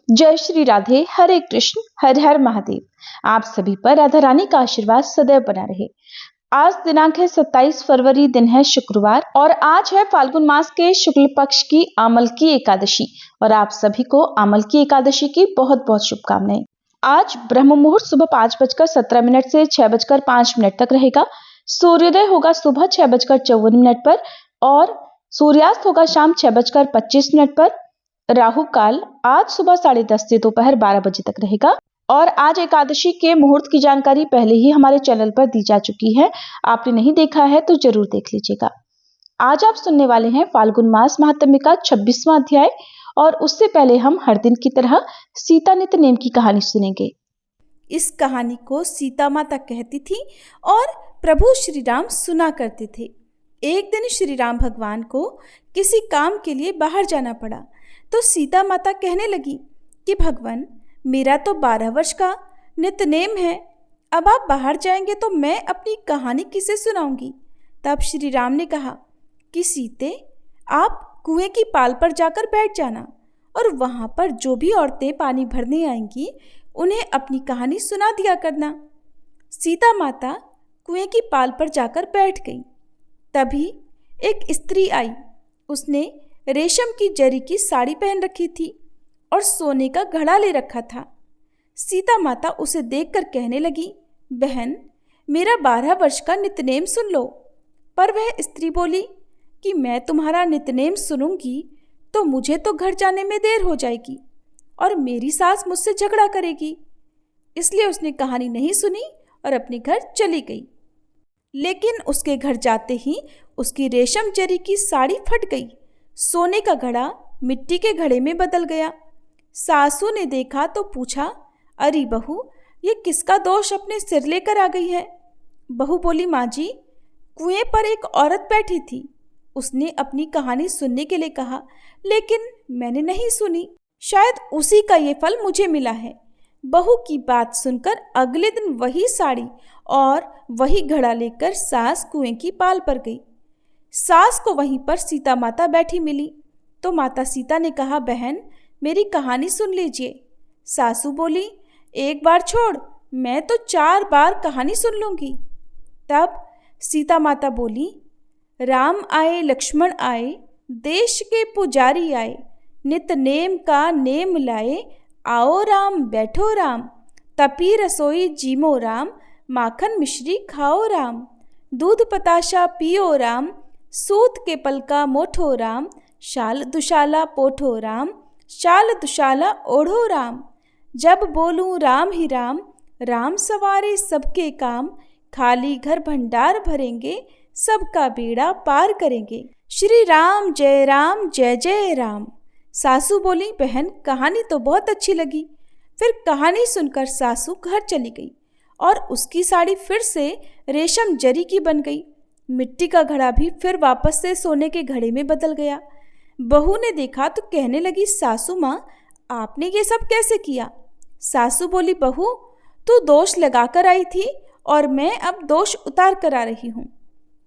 जय श्री राधे, हरे कृष्ण, हर हर महादेव। आप सभी पर राधा रानी का आशीर्वाद सदैव बना रहे। आज दिनांक है 27 फरवरी, दिन है शुक्रवार और आज है फाल्गुन मास के शुक्ल पक्ष की आमल की एकादशी। और आप सभी को आमल की एकादशी की बहुत बहुत शुभकामनाएं। आज ब्रह्म मुहूर्त सुबह 5:17 से 6:05 तक रहेगा। सूर्योदय होगा सुबह 6:54 पर और सूर्यास्त होगा शाम 6:25 पर। राहु काल आज सुबह 10:30 से दोपहर 12 बजे तक रहेगा। और आज एकादशी के मुहूर्त की जानकारी पहले ही हमारे चैनल पर दी जा चुकी है। आपने नहीं देखा है तो जरूर देख लीजिएगा। आज आप सुनने वाले हैं फाल्गुन मास महात्म्य का 26वां अध्याय और उससे पहले हम हर दिन की तरह सीता नित नेम की कहानी सुनेंगे। इस कहानी को सीता माता कहती थी और प्रभु श्री राम सुना करते थे। एक दिन श्री राम भगवान को किसी काम के लिए बाहर जाना पड़ा तो सीता माता कहने लगी कि भगवान, मेरा तो 12 वर्ष का नित्यनेम है, अब आप बाहर जाएंगे तो मैं अपनी कहानी किसे सुनाऊंगी। तब श्री राम ने कहा कि सीते, आप कुएं की पाल पर जाकर बैठ जाना और वहाँ पर जो भी औरतें पानी भरने आएंगी उन्हें अपनी कहानी सुना दिया करना। सीता माता कुएं की पाल पर जाकर बैठ गई। तभी एक स्त्री आई। उसने रेशम की जरी की साड़ी पहन रखी थी और सोने का घड़ा ले रखा था। सीता माता उसे देखकर कहने लगी, बहन, मेरा 12 वर्ष का नित्यनेम सुन लो। पर वह स्त्री बोली कि मैं तुम्हारा नित्यनेम सुनूंगी तो मुझे तो घर जाने में देर हो जाएगी और मेरी सास मुझसे झगड़ा करेगी। इसलिए उसने कहानी नहीं सुनी और अपने घर चली गई। लेकिन उसके घर जाते ही उसकी रेशम जरी की साड़ी फट गई। सोने का घड़ा मिट्टी के घड़े में बदल गया। सासू ने देखा तो पूछा, अरे बहू, ये किसका दोष अपने सिर लेकर आ गई है। बहू बोली, माँ जी, कुएं पर एक औरत बैठी थी। उसने अपनी कहानी सुनने के लिए कहा, लेकिन मैंने नहीं सुनी। शायद उसी का ये फल मुझे मिला है। बहू की बात सुनकर अगले दिन वही साड़ी और वही घड़ा लेकर सास कुएं की पाल पर गई। सास को वहीं पर सीता माता बैठी मिली तो माता सीता ने कहा, बहन, मेरी कहानी सुन लीजिए। सासू बोली, एक बार छोड़, मैं तो 4 बार कहानी सुन लूंगी। तब सीता माता बोली, राम आए लक्ष्मण आए, देश के पुजारी आए, नित नेम का नेम लाए, आओ राम बैठो राम, तपी रसोई जीमो राम, माखन मिश्री खाओ राम, दूध पताशा पियो राम, सूत के पलका मोठो राम, शाल दुशाला पोठो राम, शाल दुशाला ओढ़ो राम, जब बोलूं राम ही राम, राम सवारे सबके काम, खाली घर भंडार भरेंगे, सबका बेड़ा पार करेंगे, श्री राम जय जय राम। सासू बोली, बहन, कहानी तो बहुत अच्छी लगी। फिर कहानी सुनकर सासू घर चली गई और उसकी साड़ी फिर से रेशम जरी की बन गई। मिट्टी का घड़ा भी फिर वापस से सोने के घड़े में बदल गया। बहू ने देखा तो कहने लगी, सासू माँ, आपने ये सब कैसे किया। सासू बोली, बहू, तू दोष लगा कर आई थी और मैं अब दोष उतार कर आ रही हूँ।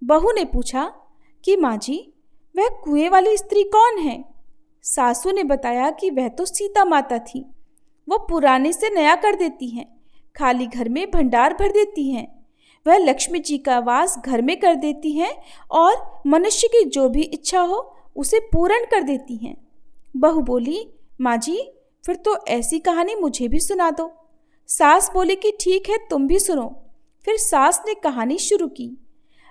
बहू ने पूछा कि माँ जी, वह कुएं वाली स्त्री कौन है। सासू ने बताया कि वह तो सीता माता थी। वो पुराने से नया कर देती हैं, खाली घर में भंडार भर देती हैं। वह लक्ष्मी जी का वास घर में कर देती हैं और मनुष्य की जो भी इच्छा हो उसे पूर्ण कर देती हैं। बहू बोली, माँ जी, फिर तो ऐसी कहानी मुझे भी सुना दो। सास बोली कि ठीक है, तुम भी सुनो। फिर सास ने कहानी शुरू की।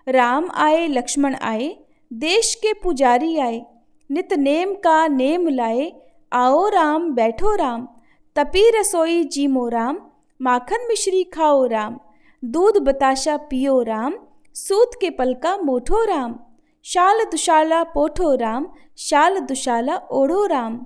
राम आए लक्ष्मण आए, देश के पुजारी आए, नित नेम का नेम लाए, आओ राम बैठो राम, तपी रसोई जीमो राम, माखन मिश्री खाओ राम, दूध बताशा पियो राम, सूत के पलका मोठो राम, शाल दुशाला पोठो राम, शाल दुशाला ओढ़ो राम,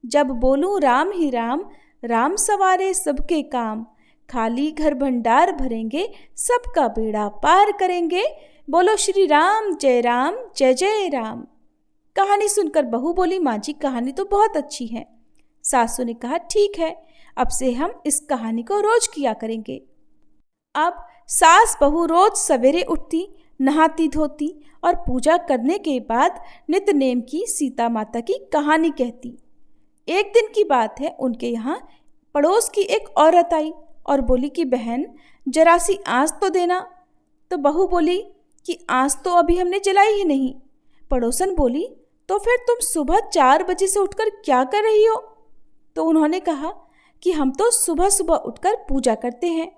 जब बोलूं राम ही राम, राम सवारे सबके काम, खाली घर भंडार भरेंगे, सबका बेड़ा पार करेंगे, बोलो श्री राम जय जय राम। कहानी सुनकर बहू बोली, माँ जी, कहानी तो बहुत अच्छी है। सासू ने कहा, ठीक है, अब से हम इस कहानी को रोज किया करेंगे। अब सास बहू रोज सवेरे उठती, नहाती धोती और पूजा करने के बाद नित्य नेम की सीता माता की कहानी कहती। एक दिन की बात है, उनके यहाँ पड़ोस की एक औरत आई और बोली कि बहन जरा सी आँच तो देना। तो बहू बोली कि आँच तो अभी हमने जलाई ही नहीं। पड़ोसन बोली तो फिर तुम सुबह 4 बजे से उठकर क्या कर रही हो? तो उन्होंने कहा कि हम तो सुबह सुबह उठकर पूजा करते हैं,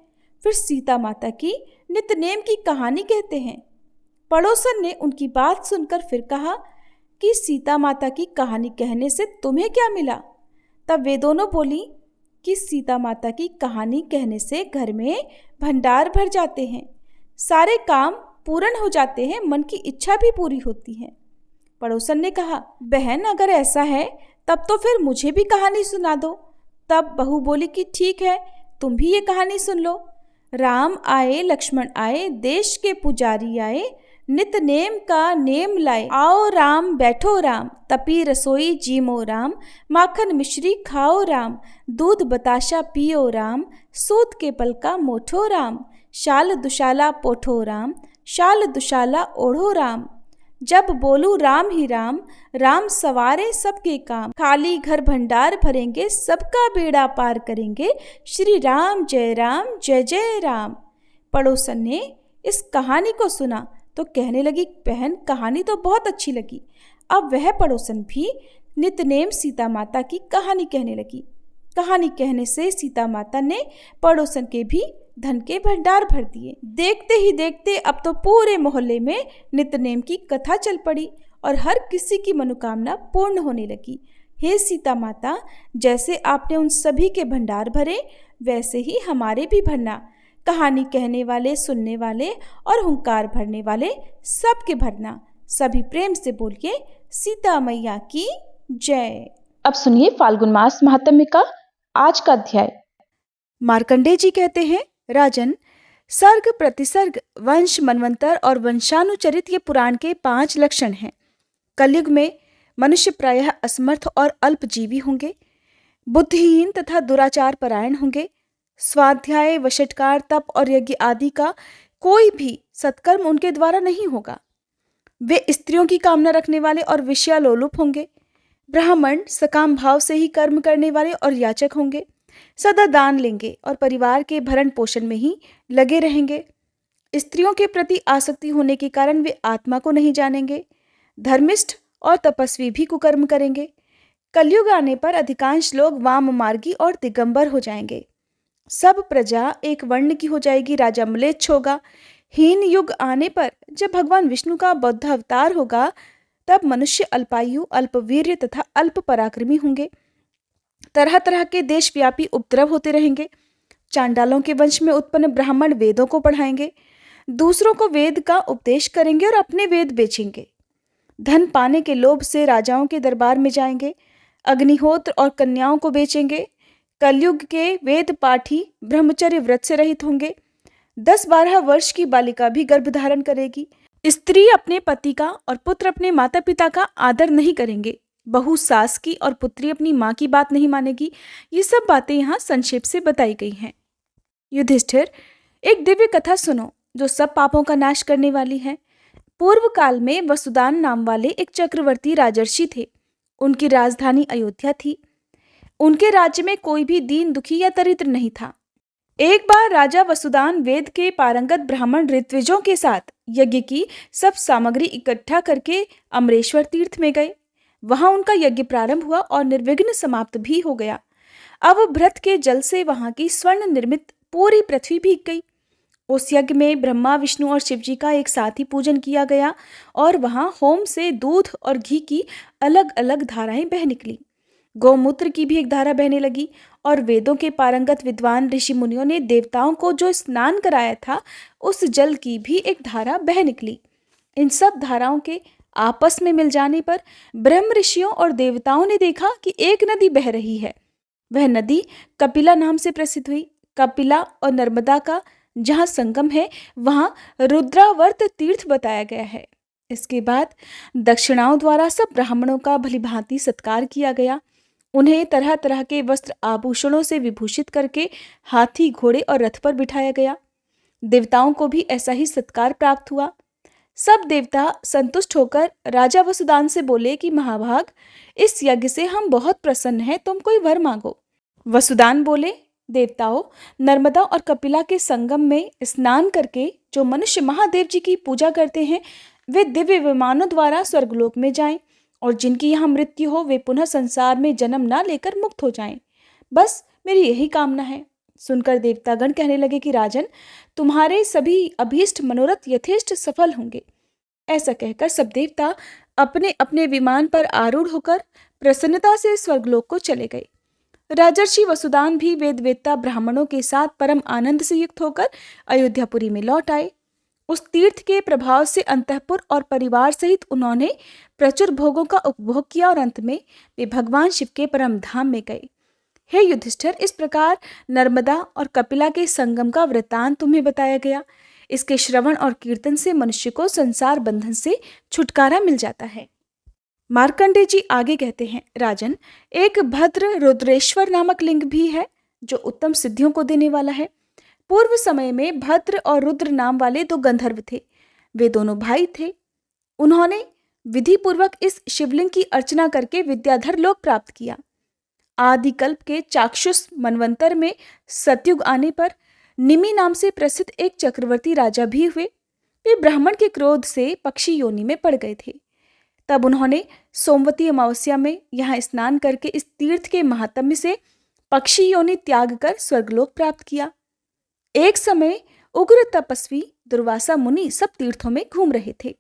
फिर सीता माता की नित्यनेम की कहानी कहते हैं। पड़ोसन ने उनकी बात सुनकर फिर कहा कि सीता माता की कहानी कहने से तुम्हें क्या मिला? तब वे दोनों बोली कि सीता माता की कहानी कहने से घर में भंडार भर जाते हैं, सारे काम पूर्ण हो जाते हैं, मन की इच्छा भी पूरी होती है। पड़ोसन ने कहा बहन अगर ऐसा है तब तो फिर मुझे भी कहानी सुना दो। तब बहू बोली कि ठीक है, तुम भी ये कहानी सुन लो। राम आए लक्ष्मण आए, देश के पुजारी आए, नित नेम का नेम लाए। आओ राम बैठो राम, तपी रसोई जीमो राम, माखन मिश्री खाओ राम, दूध बताशा पियो राम, सूत के पल का मोठो राम, शाल दुशाला पोठो राम, शाल दुशाला ओढ़ो राम। जब बोलू राम ही राम, राम सवारे सबके काम, खाली घर भंडार भरेंगे, सबका बेड़ा पार करेंगे, श्री राम जय जय राम। पड़ोसन ने इस कहानी को सुना तो कहने लगी बहन कहानी तो बहुत अच्छी लगी। अब वह पड़ोसन भी नित्यनेम सीता माता की कहानी कहने लगी। कहानी कहने से सीता माता ने पड़ोसन के भी धन के भंडार भर दिए। देखते ही देखते अब तो पूरे मोहल्ले में नित्यनेम की कथा चल पड़ी और हर किसी की मनोकामना पूर्ण होने लगी। हे सीता माता, जैसे आपने उन सभी के भंडार भरे वैसे ही हमारे भी भरना। कहानी कहने वाले, सुनने वाले और हुंकार भरने वाले सबके भरना। सभी प्रेम से बोलिए सीता मैया की जय। अब सुनिए फाल्गुन मास महात्म्य का आज का अध्याय। मार्कंडेय जी कहते हैं राजन, सर्ग प्रतिसर्ग वंश मनवंतर और वंशानुचरित ये पुराण के 5 लक्षण हैं। कलयुग में मनुष्य प्रायः असमर्थ और अल्पजीवी होंगे, बुद्धिहीन तथा दुराचार परायण होंगे। स्वाध्याय, वशटकार, तप और यज्ञ आदि का कोई भी सत्कर्म उनके द्वारा नहीं होगा। वे स्त्रियों की कामना रखने वाले और विषयालोलुप होंगे। ब्राह्मण सकाम भाव से ही कर्म करने वाले और याचक होंगे। सदा दान लेंगे और परिवार के भरण पोषण में ही लगे रहेंगे। स्त्रियों के प्रति आसक्ति होने के कारण वे आत्मा को नहीं जानेंगे। धर्मिष्ठ और तपस्वी भी कुकर्म करेंगे। कलयुग आने पर अधिकांश लोग वाम मार्गी और दिगंबर हो जाएंगे। सब प्रजा एक वर्ण की हो जाएगी। राजा म्लेच्छ होगा। हीन युग आने पर जब भगवान विष्णु का बौद्ध अवतार होगा तब मनुष्य अल्पायु, अल्पवीर्य तथा अल्प पराक्रमी होंगे। तरह तरह के देशव्यापी उपद्रव होते रहेंगे। चांडालों के वंश में उत्पन्न ब्राह्मण वेदों को पढ़ाएंगे, दूसरों को वेद का उपदेश करेंगे और अपने वेद बेचेंगे। धन पाने के लोभ से राजाओं के दरबार में जाएंगे, अग्निहोत्र और कन्याओं को बेचेंगे। कलयुग के वेद पाठी ब्रह्मचर्य व्रत से रहित होंगे। 10-12 वर्ष की बालिका भी गर्भ धारण करेगी। स्त्री अपने पति का और पुत्र अपने माता पिता का आदर नहीं करेंगे। बहू सास की और पुत्री अपनी माँ की बात नहीं मानेगी। ये सब बातें यहाँ संक्षेप से बताई गई हैं। युधिष्ठिर, एक दिव्य कथा सुनो जो सब पापों का नाश करने वाली है। पूर्व काल में वसुदान नाम वाले एक चक्रवर्ती राजर्षि थे। उनकी राजधानी अयोध्या थी। उनके राज्य में कोई भी दीन, दुखी या दरिद्र नहीं था। एक बार राजा वसुदान वेद के पारंगत ब्राह्मण ऋत्विजों के साथ यज्ञ की सब सामग्री इकट्ठा करके अमरेश्वर तीर्थ में गए। वहां उनका यज्ञ प्रारंभ हुआ और निर्विघ्न समाप्त भी हो गया। अब भ्रत के जल से वहां की स्वर्ण निर्मित पूरी पृथ्वी भीग गई। उस यज्ञ में ब्रह्मा, विष्णु और शिव जी का एक साथ ही पूजन किया गया और वहां होम से दूध और घी की अलग अलग धाराएं बह निकली। गौमूत्र की भी एक धारा बहने लगी और वेदों के पारंगत विद्वान ऋषि मुनियों ने देवताओं को जो स्नान कराया था उस जल की भी एक धारा बह निकली। इन सब धाराओं के आपस में मिल जाने पर ब्रह्म ऋषियों और देवताओं ने देखा कि एक नदी बह रही है। वह नदी कपिला नाम से प्रसिद्ध हुई। कपिला और नर्मदा का जहाँ संगम है वहाँ रुद्रावर्त तीर्थ बताया गया है। इसके बाद दक्षिणाओं द्वारा सब ब्राह्मणों का भलीभांति सत्कार किया गया। उन्हें तरह तरह के वस्त्र आभूषणों से विभूषित करके हाथी, घोड़े और रथ पर बिठाया गया। देवताओं को भी ऐसा ही सत्कार प्राप्त हुआ। सब देवता संतुष्ट होकर राजा वसुदान से बोले कि महाभाग, इस यज्ञ से हम बहुत प्रसन्न हैं, तुम कोई वर मांगो। वसुदान बोले, देवताओं, नर्मदा और कपिला के संगम में स्नान करके जो मनुष्य महादेव जी की पूजा करते हैं वे दिव्य विमानों द्वारा स्वर्गलोक में जाएं, और जिनकी यहाँ मृत्यु हो वे पुनः संसार में जन्म ना लेकर मुक्त हो जाएं। बस मेरी यही कामना है। सुनकर देवतागण कहने लगे कि राजन, तुम्हारे सभी अभीष्ट मनोरथ यथेष्ट सफल होंगे। ऐसा कहकर सब देवता अपने अपने विमान पर आरूढ़ होकर प्रसन्नता से स्वर्गलोक को चले गए। राजर्षि वसुदान भी वेदवेत्ता ब्राह्मणों के साथ परम आनंद से युक्त होकर अयोध्यापुरी में लौट आए। उस तीर्थ के प्रभाव से अंतःपुर और परिवार सहित उन्होंने प्रचुर भोगों का उपभोग किया और अंत में वे भगवान शिव के परम धाम में गए। हे युधिष्ठिर, इस प्रकार नर्मदा और कपिला के संगम का वृतांत तुम्हें बताया गया। इसके श्रवण और कीर्तन से मनुष्य को संसार बंधन से छुटकारा मिल जाता है। मार्कंडेय जी आगे कहते हैं, राजन, एक भद्र रुद्रेश्वर नामक लिंग भी है जो उत्तम सिद्धियों को देने वाला है। पूर्व समय में भद्र और रुद्र नाम वाले दो गंधर्व थे। वे दोनों भाई थे। उन्होंने विधि पूर्वक इस शिवलिंग की अर्चना करके विद्याधर लोक प्राप्त किया। आदि कल्प के चाक्षुष मनवंतर में सतयुग आने पर निमि नाम से प्रसिद्ध एक चक्रवर्ती राजा भी हुए। वे ब्राह्मण के क्रोध से पक्षी योनि में पड़ गए थे। तब उन्होंने सोमवती अमावस्या में यहाँ स्नान करके इस तीर्थ के महात्म्य से पक्षी योनि त्याग कर स्वर्गलोक प्राप्त किया। एक समय उग्र तपस्वी दुर्वासा मुनि सब तीर्थों में घूम रहे थे।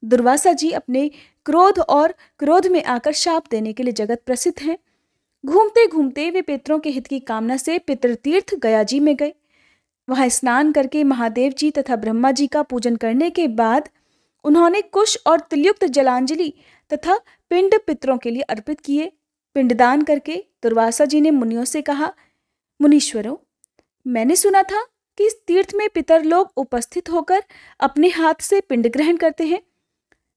दुर्वासा जी अपने क्रोध में आकर शाप देने के लिए जगत प्रसिद्ध हैं। घूमते घूमते वे पितरों के हित की कामना से पितृतीर्थ गया जी में गए। वहां स्नान करके महादेव जी तथा ब्रह्मा जी का पूजन करने के बाद उन्होंने कुश और तिलयुक्त जलांजलि तथा पिंड पितरों के लिए अर्पित किए। पिंडदान करके दुर्वासा जी ने मुनियों से कहा, मुनीश्वरों, मैंने सुना था कि इस तीर्थ में पितर लोग उपस्थित होकर अपने हाथ से पिंड ग्रहण करते हैं।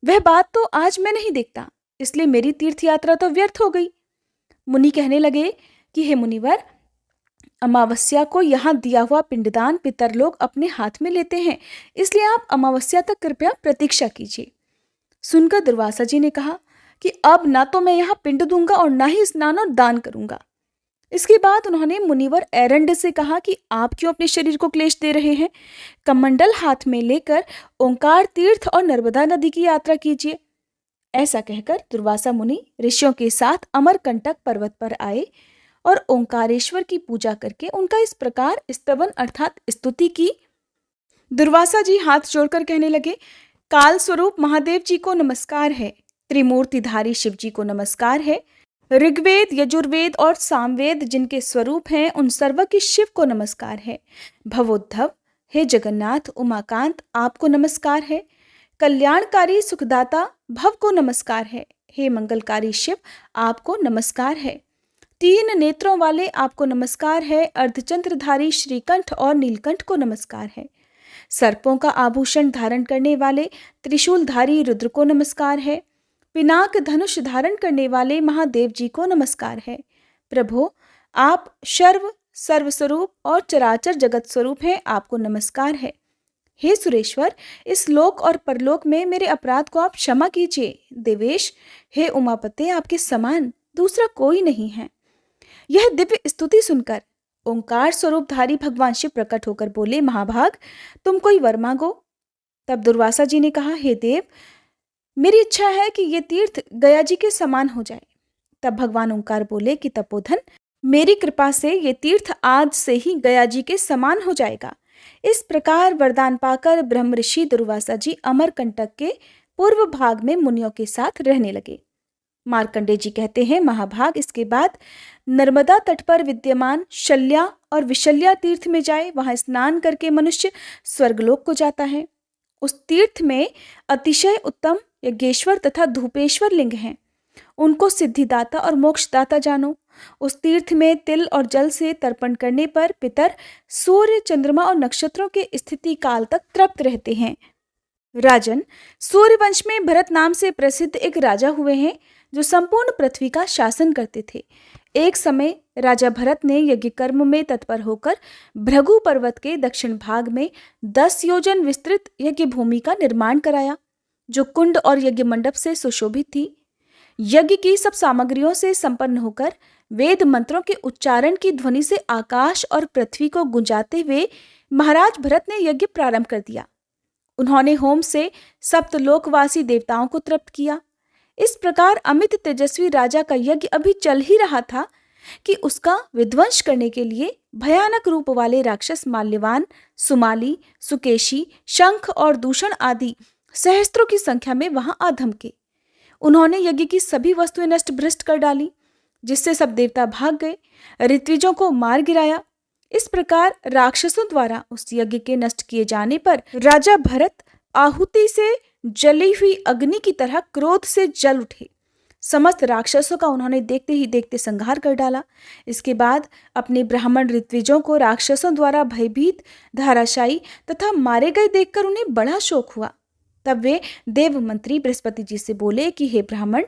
वह बात तो आज मैं नहीं देखता, इसलिए मेरी तीर्थ यात्रा तो व्यर्थ हो गई। मुनि कहने लगे कि हे मुनिवर, अमावस्या को यहाँ दिया हुआ पिंडदान पितर लोग अपने हाथ में लेते हैं, इसलिए आप अमावस्या तक कृपया प्रतीक्षा कीजिए। सुनकर दुर्वासा जी ने कहा कि अब ना तो मैं यहाँ पिंड दूंगा और ना ही स्नान और दान करूंगा। इसके बाद उन्होंने मुनिवर एरंड से कहा कि आप क्यों अपने शरीर को क्लेश दे रहे हैं। कमंडल हाथ में लेकर ओंकार तीर्थ और नर्मदा नदी की यात्रा कीजिए। ऐसा कहकर दुर्वासा मुनि ऋषियों के साथ अमरकंटक पर्वत पर आए और ओंकारेश्वर की पूजा करके उनका इस प्रकार स्तवन अर्थात स्तुति की। दुर्वासा जी हाथ जोड़कर कहने लगे, काल स्वरूप महादेव जी को नमस्कार है, त्रिमूर्तिधारी शिव जी को नमस्कार है, ऋग्वेद, यजुर्वेद और सामवेद जिनके स्वरूप हैं उन सर्व की शिव को नमस्कार है। भवोद्धव, हे जगन्नाथ, उमाकांत, आपको नमस्कार है। कल्याणकारी सुखदाता भव को नमस्कार है। हे मंगलकारी शिव, आपको नमस्कार है। तीन नेत्रों वाले आपको नमस्कार है। अर्धचंद्रधारी श्रीकंठ और नीलकंठ को नमस्कार है। सर्पों का आभूषण धारण करने वाले त्रिशूलधारी रुद्र को नमस्कार है। पिनाक धनुष धारण करने वाले महादेव जी को नमस्कार है। प्रभो, आप सर्वस्वरूप और चराचर जगत स्वरूप हैं, आपको नमस्कार है। हे सुरेश्वर, इस लोक और परलोक में मेरे अपराध को आप क्षमा कीजिए। देवेश, हे उमापते, आपके समान दूसरा कोई नहीं है। यह दिव्य स्तुति सुनकर ओंकार स्वरूपधारी भगवान शिव प्रकट होकर बोले, महाभाग, तुम कोई वर मांगो। तब दुर्वासा जी ने कहा, हे देव, मेरी इच्छा है कि ये तीर्थ गया जी के समान हो जाए। तब भगवान ओंकार बोले कि तपोधन, मेरी कृपा से ये तीर्थ आज से ही गया जी के समान हो जाएगा। इस प्रकार वरदान पाकर ब्रह्म ऋषि दुर्वासा जी अमरकंटक के पूर्व भाग में मुनियों के साथ रहने लगे। मार्कंडेय जी कहते हैं, महाभाग, इसके बाद नर्मदा तट पर विद्यमान शल्या और विशल्या तीर्थ में जाए। वहां स्नान करके मनुष्य स्वर्गलोक को जाता है। उस तीर्थ में अतिशय उत्तम यज्ञेश्वर तथा धूपेश्वर लिंग हैं। उनको सिद्धिदाता और मोक्षदाता जानो। उस तीर्थ में तिल और जल से तर्पण करने पर पितर सूर्य, चंद्रमा और नक्षत्रों के स्थिति काल तक तृप्त रहते हैं। राजन, सूर्यवंश में भरत नाम से प्रसिद्ध एक राजा हुए हैं जो संपूर्ण पृथ्वी का शासन करते थे। एक समय राजा भरत ने यज्ञ कर्म में तत्पर होकर भृगु पर्वत के दक्षिण भाग में 10 योजन विस्तृत यज्ञ भूमि का निर्माण कराया, जो कुंड और यज्ञ मंडप से सुशोभित थी। यज्ञ की सब सामग्रियों से संपन्न होकर वेद मंत्रों के उच्चारण की ध्वनि से आकाश और पृथ्वी को गुंजाते हुए महाराज भरत ने यज्ञ प्रारंभ कर दिया। उन्होंने होम से सप्तलोकवासी देवताओं को तृप्त किया। इस प्रकार अमित तेजस्वी राजा का यज्ञ अभी चल ही रहा था कि उसका विध्वंस करने के लिए भयानक रूप वाले राक्षस माल्यवान, सुमाली, सुकेशी, शंख और दूषण आदि सहस्त्रों की संख्या में वहां आ धमके। उन्होंने यज्ञ की सभी वस्तुएं नष्ट भ्रष्ट कर डाली, जिससे सब देवता भाग गए, ऋत्विजों को मार गिराया। इस प्रकार राक्षसों द्वारा उस यज्ञ के नष्ट किए जाने पर राजा भरत आहुति से जली हुई अग्नि की तरह क्रोध से जल उठे। समस्त राक्षसों का उन्होंने देखते ही देखते संहार कर डाला। इसके बाद अपने ब्राह्मण ऋत्विजों को राक्षसों द्वारा भयभीत, धाराशायी तथा मारे गए देखकर उन्हें बड़ा शोक हुआ। तब वे देव मंत्री बृहस्पति जी से बोले कि हे ब्राह्मण,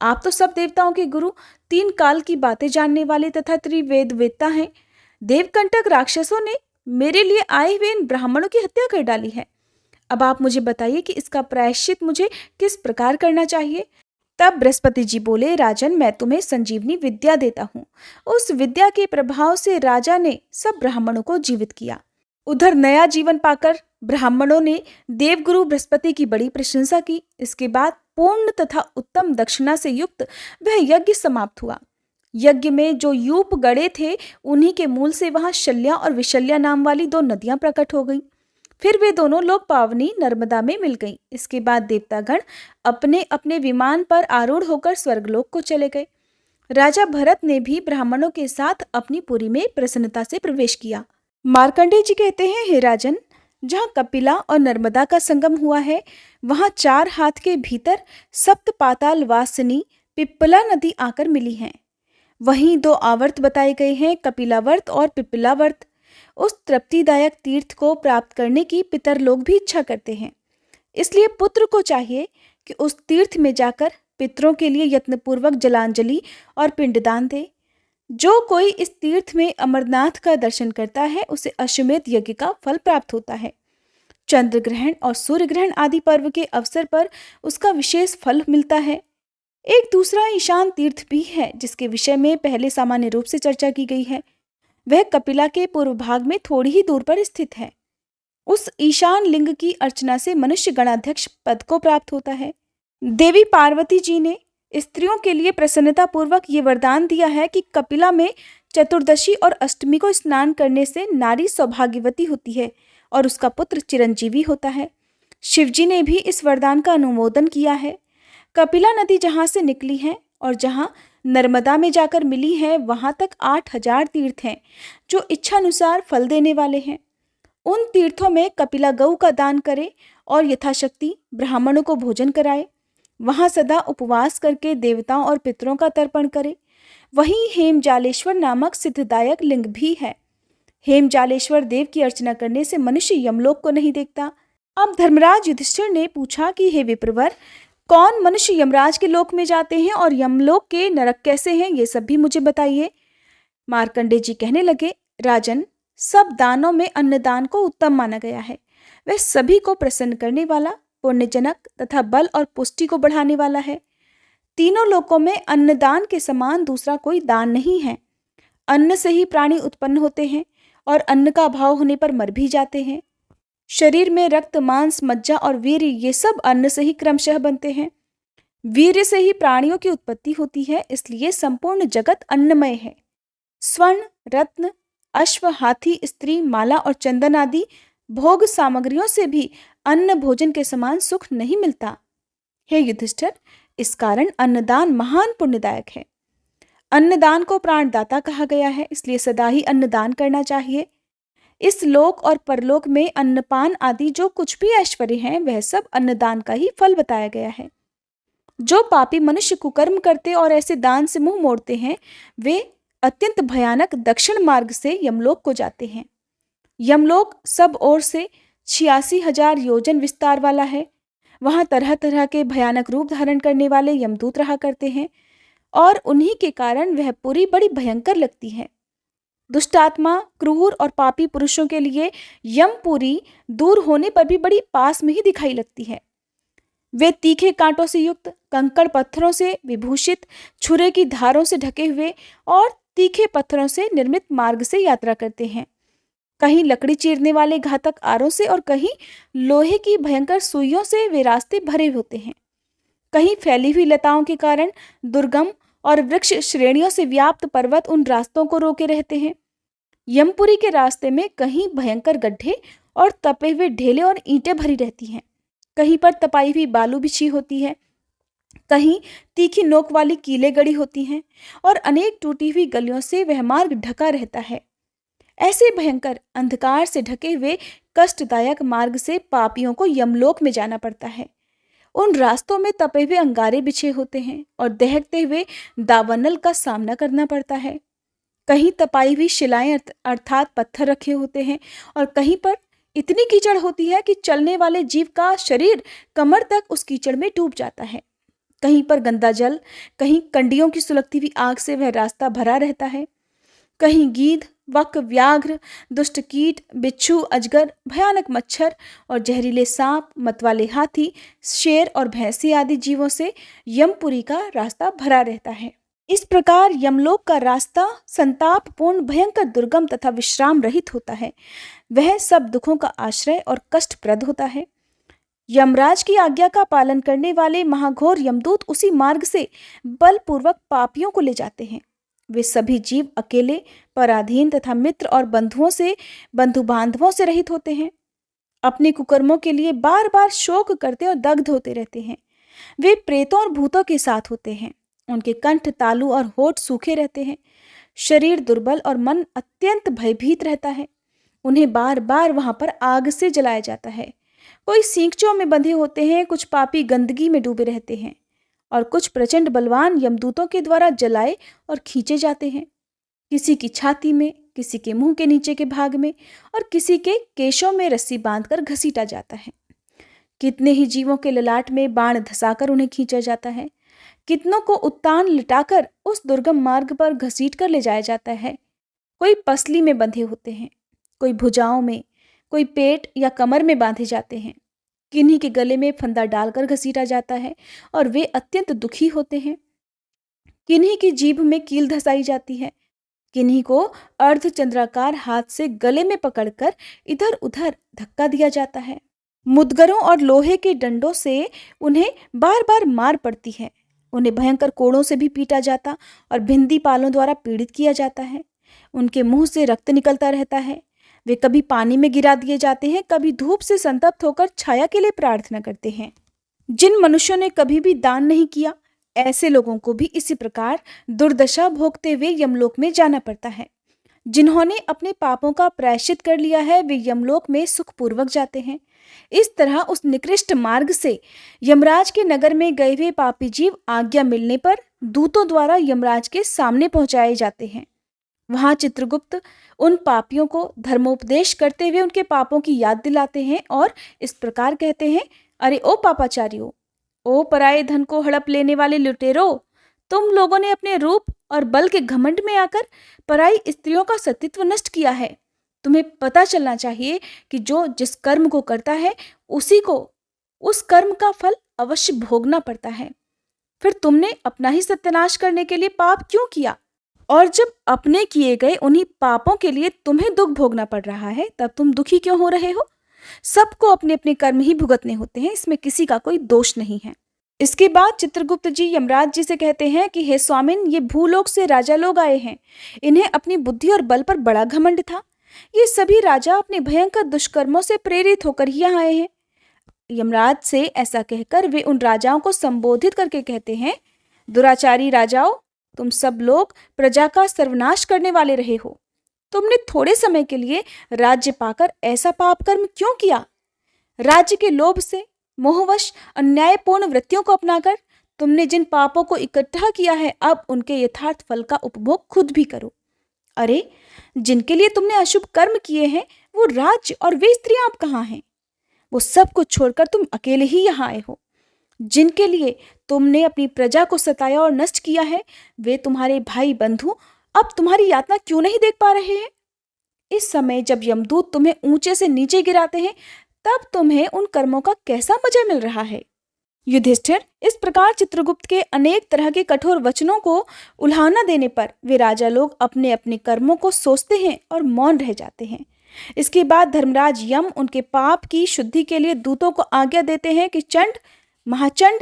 आप तो सब देवताओं के गुरु, 3 काल की बातें जानने वाले तथा त्रिवेद वेत्ता हैं। देवकंटक राक्षसों ने मेरे लिए आए हुए इन ब्राह्मणों की हत्या कर डाली है। अब आप मुझे बताइए कि इसका प्रायश्चित मुझे किस प्रकार करना चाहिए। तब बृहस्पति जी बोले, राजन, मैं तुम्हें संजीवनी विद्या देता हूँ। उस विद्या के प्रभाव से राजा ने सब ब्राह्मणों को जीवित किया। उधर नया जीवन पाकर ब्राह्मणों ने देवगुरु बृहस्पति की बड़ी प्रशंसा की। इसके बाद पूर्ण तथा उत्तम दक्षिणा से युक्त वह यज्ञ समाप्त हुआ। यज्ञ में जो यूप गड़े थे, उन्हीं के मूल से वहां शल्या और विशल्या नाम वाली 2 नदियां प्रकट हो गईं। फिर वे दोनों लोग पावनी नर्मदा में मिल गईं। इसके बाद देवतागण अपने अपने विमान पर आरूढ़ होकर स्वर्गलोक को चले गए। राजा भरत ने भी ब्राह्मणों के साथ अपनी पुरी में प्रसन्नता से प्रवेश किया। मार्कंडेय जी कहते हैं, हे राजन, जहाँ कपिला और नर्मदा का संगम हुआ है, वहां 4 हाथ के भीतर सप्त पाताल वासिनी पिप्पला नदी आकर मिली है। वहीं 2 आवर्त बताए गए हैं, कपिलावर्त और पिप्पलावर्त। उस तृप्तिदायक तीर्थ को प्राप्त करने की पितर लोग भी इच्छा करते हैं। इसलिए पुत्र को चाहिए कि उस तीर्थ में जाकर पितरों के लिए यत्नपूर्वक जलांजलि और पिंडदान दे। जो कोई इस तीर्थ में अमरनाथ का दर्शन करता है, उसे अश्वमेध यज्ञ का फल प्राप्त होता है। चंद्र ग्रहण और सूर्य ग्रहण आदि पर्व के अवसर पर उसका विशेष फल मिलता है। एक दूसरा ईशान तीर्थ भी है, जिसके विषय में पहले सामान्य रूप से चर्चा की गई है। वह कपिला के पूर्व भाग में थोड़ी ही दूर पर स्थित है। उस ईशान लिंग की अर्चना से मनुष्य गणाध्यक्ष पद को प्राप्त होता है। देवी पार्वती जी ने स्त्रियों के लिए प्रसन्नता पूर्वक ये वरदान दिया है कि कपिला में चतुर्दशी और अष्टमी को स्नान करने से नारी सौभाग्यवती होती है और उसका पुत्र चिरंजीवी होता है। शिवजी ने भी इस वरदान का अनुमोदन किया है। कपिला नदी जहाँ से निकली है और जहाँ नर्मदा में जाकर मिली है, वहां तक 8000 तीर्थ हैं, जो इच्छानुसार फल देने वाले हैं। उन तीर्थों में कपिला गऊ का दान करे और यथाशक्ति ब्राह्मणों को भोजन कराए। वहां सदा उपवास करके देवताओं और पितरों का तर्पण करे। वहीं हेमजालेश्वर नामक सिद्धदायक लिंग भी है। हेमजालेश्वर देव की अर्चना करने से मनुष्य यमलोक को नहीं देखता। अब धर्मराज युधिष्ठिर ने पूछा कि हे विप्रवर, कौन मनुष्य यमराज के लोक में जाते हैं और यमलोक के नरक कैसे हैं, ये सब भी मुझे बताइए। मार्कंडेय जी कहने लगे, राजन, सब दानों में अन्नदान को उत्तम माना गया है। वह सभी को प्रसन्न करने वाला, पुण्यजनक तथा बल और पुष्टि को बढ़ाने वाला है। तीनों लोकों में अन्नदान के समान दूसरा कोई दान नहीं है। अन्न से ही प्राणी उत्पन्न होते हैं और अन्न का अभाव होने पर मर भी जाते हैं। शरीर में रक्त, मांस, मज्जा और वीर्य, ये सब अन्न से ही क्रमशः बनते हैं। वीर्य से ही प्राणियों की उत्पत्ति होती है, इसलिए संपूर्ण जगत अन्नमय है। स्वर्ण, रत्न, अश्व, हाथी, स्त्री, माला और चंदन आदि भोग सामग्रियों से भी अन्न भोजन के समान सुख नहीं मिलता। हे युधिष्ठिर, इस कारण अन्नदान महान पुण्यदायक है। अन्नदान को प्राणदाता कहा गया है, इसलिए सदा ही अन्नदान करना चाहिए। इस लोक और परलोक में अन्नपान आदि जो कुछ भी ऐश्वर्य हैं, वह सब अन्नदान का ही फल बताया गया है। जो पापी मनुष्य कुकर्म करते और ऐसे दान से मुंह मोड़ते हैं, वे अत्यंत भयानक दक्षिण मार्ग से यमलोक को जाते हैं। यमलोक सब ओर से 86,000 योजन विस्तार वाला है। वहां तरह तरह के भयानक रूप धारण करने वाले यमदूत रहा करते हैं और उन्हीं के कारण वह पुरी बड़ी भयंकर लगती है। दुष्टात्मा, क्रूर और पापी पुरुषों के लिए यमपुरी दूर होने पर भी बड़ी पास में ही दिखाई लगती है। वे तीखे कांटों से युक्त, कंकड़ पत्थरों से विभूषित, छुरे की धारों से ढके हुए और तीखे पत्थरों से निर्मित मार्ग से यात्रा करते हैं। कहीं लकड़ी चीरने वाले घातक आरों से और कहीं लोहे की भयंकर सुइयों से वे रास्ते भरे होते हैं। कहीं फैली हुई लताओं के कारण दुर्गम और वृक्ष श्रेणियों से व्याप्त पर्वत उन रास्तों को रोके रहते हैं। यमपुरी के रास्ते में कहीं भयंकर गड्ढे और तपे हुए ढेले और ईंटें भरी रहती हैं। कहीं पर तपाई हुई बालू बिछी होती है, कहीं तीखी नोक वाली कीलें गड़ी होती हैं और अनेक टूटी हुई गलियों से वह मार्ग ढका रहता है। ऐसे भयंकर अंधकार से ढके हुए कष्टदायक मार्ग से पापियों को यमलोक में जाना पड़ता है। उन रास्तों में तपे हुए अंगारे बिछे होते हैं और दहकते हुए दावानल का सामना करना पड़ता है। कहीं तपाई हुई शिलाएं अर्थात पत्थर रखे होते हैं और कहीं पर इतनी कीचड़ होती है कि चलने वाले जीव का शरीर कमर तक उस कीचड़ में डूब जाता है। कहीं पर गंदा जल, कहीं कंडियों की सुलगती हुई आग से वह रास्ता भरा रहता है। कहीं गीध, वक, व्याघ्र, दुष्ट कीट, बिच्छू, अजगर, भयानक मच्छर और जहरीले सांप, मतवाले हाथी, शेर और भैंसी आदि जीवों से यमपुरी का रास्ता भरा रहता है। इस प्रकार यमलोक का रास्ता संतापपूर्ण, भयंकर, दुर्गम तथा विश्राम रहित होता है। वह सब दुखों का आश्रय और कष्टप्रद होता है। यमराज की आज्ञा का पालन करने वाले महाघोर यमदूत उसी मार्ग से बलपूर्वक पापियों को ले जाते हैं। वे सभी जीव अकेले, पराधीन तथा मित्र और बंधु बांधवों से रहित होते हैं। अपने कुकर्मों के लिए बार बार शोक करते और दग्ध होते रहते हैं। वे प्रेतों और भूतों के साथ होते हैं। उनके कंठ तालु और होठ सूखे रहते हैं। शरीर दुर्बल और मन अत्यंत भयभीत रहता है। उन्हें बार बार वहां पर आग से जलाया जाता है। कोई सींगचों में बंधे होते हैं, कुछ पापी गंदगी में डूबे रहते हैं और कुछ प्रचंड बलवान यमदूतों के द्वारा जलाए और खींचे जाते हैं। किसी की छाती में, किसी के मुंह के नीचे के भाग में और किसी के केशों में रस्सी बांधकर घसीटा जाता है। कितने ही जीवों के ललाट में बाण धंसाकर उन्हें खींचा जाता है। कितनों को उत्तान लिटाकर उस दुर्गम मार्ग पर घसीट कर ले जाया जाता है। कोई पसली में बंधे होते हैं, कोई भुजाओं में, कोई पेट या कमर में बांधे जाते हैं। किन्हीं के गले में फंदा डालकर घसीटा जाता है और वे अत्यंत दुखी होते हैं। किन्हीं की जीभ में कील धंसाई जाती है। किन्हीं को अर्धचंद्राकार हाथ से गले में पकड़कर इधर उधर धक्का दिया जाता है। मुदगरों और लोहे के डंडों से उन्हें बार बार मार पड़ती है। उन्हें भयंकर कोड़ों से भी पीटा जाता और भिंदी पालों द्वारा पीड़ित किया जाता है। उनके मुंह से रक्त निकलता रहता है। वे कभी पानी में गिरा दिए जाते हैं, कभी धूप से संतप्त होकर छाया के लिए प्रार्थना करते हैं। जिन मनुष्यों ने कभी भी दान नहीं किया, ऐसे लोगों को भी इसी प्रकार दुर्दशा भोगते हुए यमलोक में जाना पड़ता है। जिन्होंने अपने पापों का प्रायश्चित कर लिया है, वे यमलोक में सुखपूर्वक जाते हैं। इस तरह उस निकृष्ट मार्ग से यमराज के नगर में गए हुए पापी जीव आज्ञा मिलने पर दूतों द्वारा यमराज के सामने पहुंचाए जाते हैं। वहां चित्रगुप्त उन पापियों को धर्मोपदेश करते हुए उनके पापों की याद दिलाते हैं और इस प्रकार कहते हैं, अरे ओ पापाचारियों, ओ पराये धन को हड़प लेने वाले लुटेरो, तुम लोगों ने अपने रूप और बल के घमंड में आकर पराई स्त्रियों का सतीत्व नष्ट किया है। तुम्हें पता चलना चाहिए कि जो जिस कर्म को करता है उसी को उस कर्म का फल अवश्य भोगना पड़ता है। फिर तुमने अपना ही सत्यानाश करने के लिए पाप क्यों किया? और जब अपने किए गए उन्हीं पापों के लिए तुम्हें दुख भोगना पड़ रहा है, तब तुम दुखी क्यों हो रहे हो? सबको अपने अपने कर्म ही भुगतने होते हैं, इसमें किसी का कोई दोष नहीं है। इसके बाद चित्रगुप्त जी यमराज जी से कहते हैं कि हे स्वामिन, ये भूलोक से राजा लोग आए हैं। इन्हें अपनी बुद्धि और बल पर बड़ा घमंड था। ये सभी राजा अपने भयंकर दुष्कर्मों से प्रेरित होकर ही यहाँ आए हैं। यमराज से ऐसा कहकर वे उन राजाओं को संबोधित करके कहते हैं, दुराचारी राजाओं, तुम सब लोग प्रजा का सर्वनाश करने वाले रहे हो। तुमने थोड़े समय के लिए राज्य पाकर ऐसा पाप कर्म क्यों किया? राज्य के लोभ से, मोहवश, अन्यायपूर्ण वृत्तियों को अपनाकर तुमने जिन पापों को इकट्ठा किया है, अब उनके यथार्थ फल का उपभोग खुद भी करो। अरे, जिनके लिए तुमने अशुभ कर्म किए हैं, वो राज्य और वे स्त्रियां अब कहाँ हैं? वो सब कुछ छोड़कर तुम अकेले ही यहाँ आए हो। जिनके लिए तुमने अपनी प्रजा को सताया और नष्ट किया है, वे तुम्हारे भाई बंधु अब तुम्हारी यातना क्यों नहीं देख पा रहे हैं? इस समय जब यमदूत तुम्हें ऊंचे से नीचे गिराते हैं, तब तुम्हें उन कर्मों का कैसा मजा मिल रहा है? युधिष्ठिर, इस प्रकार चित्रगुप्त के अनेक तरह के कठोर वचनों को उल्हाना देने पर वे राजा लोग अपने अपने कर्मों को सोचते हैं और मौन रह जाते हैं। इसके बाद धर्मराज यम उनके पाप की शुद्धि के लिए दूतों को आज्ञा देते हैं कि चंड, महाचंड,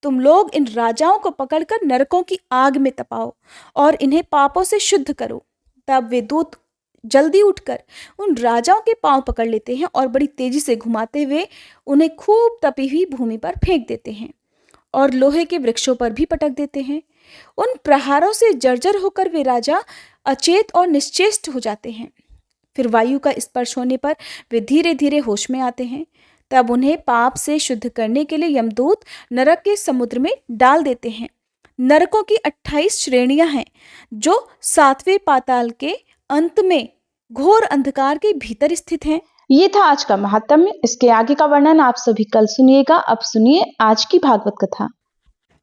तुम लोग इन राजाओं को पकड़कर नरकों की आग में तपाओ और इन्हें पापों से शुद्ध करो। तब वे दूत जल्दी उठकर उन राजाओं के पांव पकड़ लेते हैं और बड़ी तेजी से घुमाते हुए उन्हें खूब तपी हुई भूमि पर फेंक देते हैं और लोहे के वृक्षों पर भी पटक देते हैं। उन प्रहारों से जर्जर होकर वे राजा अचेत और निश्चेष्ट हो जाते हैं। फिर वायु का स्पर्श होने पर वे धीरे धीरे होश में आते हैं। तब उन्हें पाप से शुद्ध करने के लिए यमदूत नरक के समुद्र में डाल देते हैं। नरकों की 28 श्रेणियां हैं जो 7वें पाताल के अंत में घोर अंधकार के भीतर स्थित हैं। ये था आज का महात्म्य। इसके आगे का वर्णन आप सभी कल सुनिएगा। अब सुनिए आज की भागवत कथा।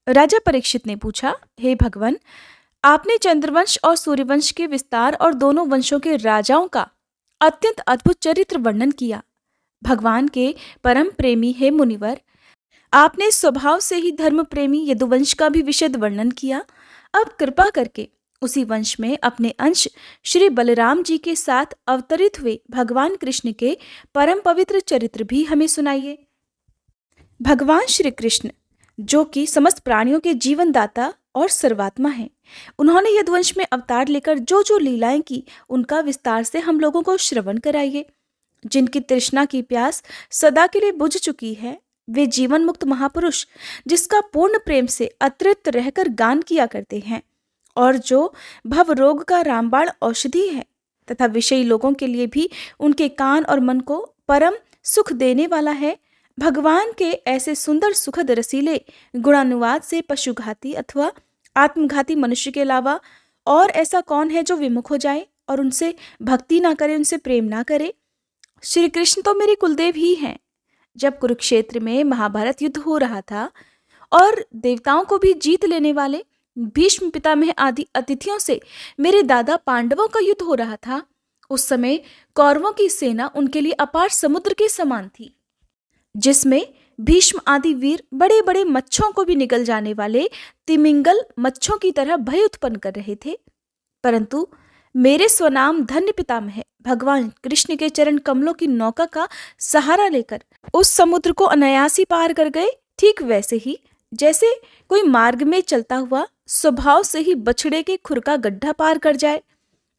राजा परीक्षित ने पूछा, हे भगवान, आपने चंद्रवंश और सूर्यवंश के विस्तार और दोनों वंशों के राजाओं का अत्यंत अद्भुत चरित्र वर्णन किया। भगवान के परम प्रेमी हे मुनिवर, आपने स्वभाव से ही धर्म प्रेमी यदुवंश का भी विशद वर्णन किया। अब कृपा करके उसी वंश में अपने अंश श्री बलराम जी के साथ अवतरित हुए भगवान कृष्ण के परम पवित्र चरित्र भी हमें सुनाइए। भगवान श्री कृष्ण, जो कि समस्त प्राणियों के जीवन दाता और सर्वात्मा हैं, उन्होंने यदुवंश में अवतार लेकर जो जो लीलाएं की, उनका विस्तार से हम लोगों को श्रवण कराइए। जिनकी तृष्णा की प्यास सदा के लिए बुझ चुकी है, वे जीवन मुक्त महापुरुष, जिसका पूर्ण प्रेम से अतृप्त रहकर गान किया करते हैं और जो भव रोग का रामबाण औषधि है तथा विषयी लोगों के लिए भी उनके कान और मन को परम सुख देने वाला है, भगवान के ऐसे सुंदर सुखद रसीले गुणानुवाद से पशुघाती अथवा आत्मघाती मनुष्य के अलावा और ऐसा कौन है जो विमुख हो जाए और उनसे भक्ति ना करे, उनसे प्रेम ना करे? श्री कृष्ण तो मेरे कुलदेव ही हैं। जब कुरुक्षेत्र में महाभारत युद्ध हो रहा था और देवताओं को भी जीत लेने वाले भीष्म पितामह आदि अतिथियों से मेरे दादा पांडवों का युद्ध हो रहा था, उस समय कौरवों की सेना उनके लिए अपार समुद्र के समान थी, जिसमें भीष्म आदि वीर बड़े बड़े मच्छों को भी निगल जाने वाले तिमिंगल मच्छों की तरह भय उत्पन्न कर रहे थे। परंतु मेरे स्वनाम धन्य पितामह भगवान कृष्ण के चरण कमलों की नौका का सहारा लेकर उस समुद्र को अनायास ही पार कर गए। ठीक वैसे ही जैसे कोई मार्ग में चलता हुआ स्वभाव से ही बछड़े के खुर का गड्ढा पार कर जाए।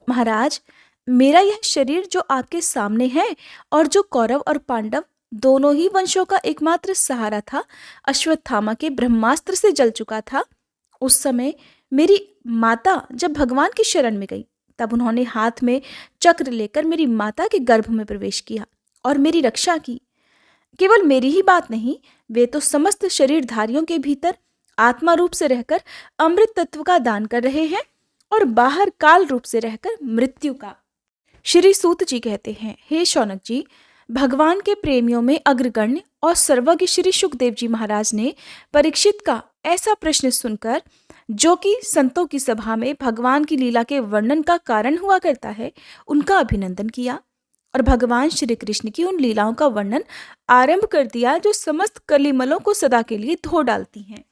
महाराज, मेरा यह शरीर जो आपके सामने है और जो कौरव और पांडव दोनों ही वंशों का एकमात्र सहारा था, अश्वत्थामा के ब्रह्मास्त्र से जल चुका था। उस समय मेरी माता जब भगवान की शरण में गई, तब उन्होंने हाथ में चक्र लेकर मेरी माता के गर्भ में प्रवेश किया और मेरी रक्षा की। केवल मेरी ही बात नहीं, वे तो समस्त शरीरधारियों के भीतर आत्मा रूप से रहकर अमृत तत्व का दान कर रहे हैं और बाहर काल रूप से रहकर मृत्यु का। श्री सूत जी कहते हैं, हे शौनक जी, भगवान के प्रेमियों में अग्रगण्य और सर्वज्ञ श्री सुखदेव जी महाराज ने परीक्षित का ऐसा प्रश्न सुनकर, जो कि संतों की सभा में भगवान की लीला के वर्णन का कारण हुआ करता है, उनका अभिनंदन किया और भगवान श्री कृष्ण की उन लीलाओं का वर्णन आरंभ कर दिया जो समस्त कलिमलों को सदा के लिए धो डालती हैं।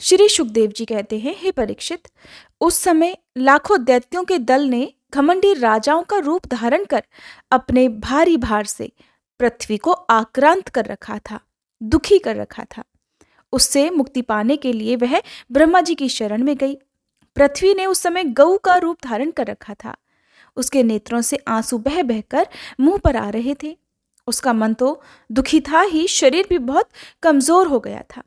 श्री सुखदेव जी कहते हैं, हे परीक्षित, उस समय लाखों दैत्यों के दल ने घमंडी राजाओं का रूप धारण कर अपने भारी भार से पृथ्वी को आक्रांत कर रखा था, दुखी कर रखा था। उससे मुक्ति पाने के लिए वह ब्रह्मा जी की शरण में गई। पृथ्वी ने उस समय गऊ का रूप धारण कर रखा था। उसके नेत्रों से आंसू बह बहकर मुंह पर आ रहे थे। उसका मन तो दुखी था ही, शरीर भी बहुत कमजोर हो गया था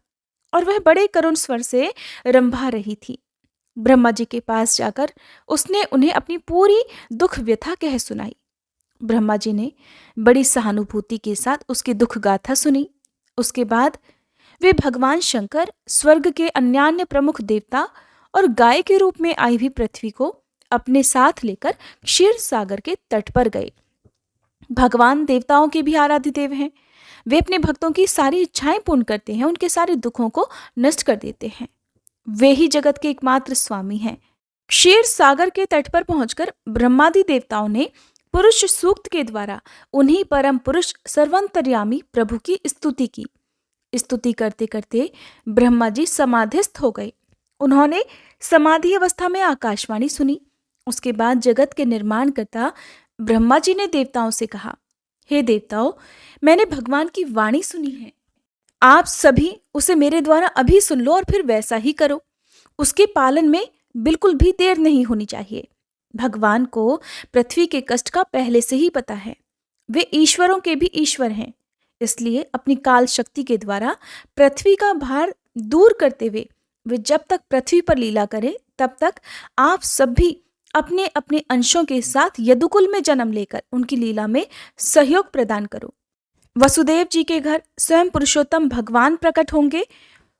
और वह बड़े करुण स्वर से रंभा रही थी। ब्रह्मा जी के पास जाकर उसने उन्हें अपनी पूरी दुख व्यथा कह सुनाई। ब्रह्मा जी ने बड़ी सहानुभूति के साथ उसकी दुख गाथा सुनी। उसके बाद वे भगवान शंकर, स्वर्ग के अन्यान्य प्रमुख देवता और गाय के रूप में आई हुई पृथ्वी को अपने साथ लेकर क्षीर सागर के तट पर गए। भगवान देवताओं के भी आराध्य देव हैं। वे अपने भक्तों की सारी इच्छाएं पूर्ण करते हैं, उनके सारे दुखों को नष्ट कर देते हैं। वे ही जगत के एकमात्र स्वामी हैं। क्षीर सागर के तट पर पहुंचकर ब्रह्मादि देवताओं ने पुरुष सूक्त के द्वारा उन्हीं परम पुरुष सर्वांतर्यामी प्रभु की स्तुति की। स्तुति करते करते ब्रह्मा जी समाधिस्थ हो गए। उन्होंने समाधि अवस्था में आकाशवाणी सुनी। उसके बाद जगत के निर्माण करता ब्रह्मा जी ने देवताओं से कहा, हे देवताओं, मैंने भगवान की वाणी सुनी है। आप सभी उसे मेरे द्वारा अभी सुन लो और फिर वैसा ही करो। उसके पालन में बिल्कुल भी देर नहीं होनी चाहिए। भगवान को पृथ्वी के कष्ट का पहले से ही पता है। वे ईश्वरों के भी ईश्वर हैं, इसलिए अपनी काल शक्ति के द्वारा पृथ्वी का भार दूर करते हुए वे जब तक पृथ्वी पर लीला करें तब तक आप सभी अपने अपने अंशों के साथ यदुकुल में जन्म लेकर उनकी लीला में सहयोग प्रदान करो। वसुदेव जी के घर स्वयं पुरुषोत्तम भगवान प्रकट होंगे।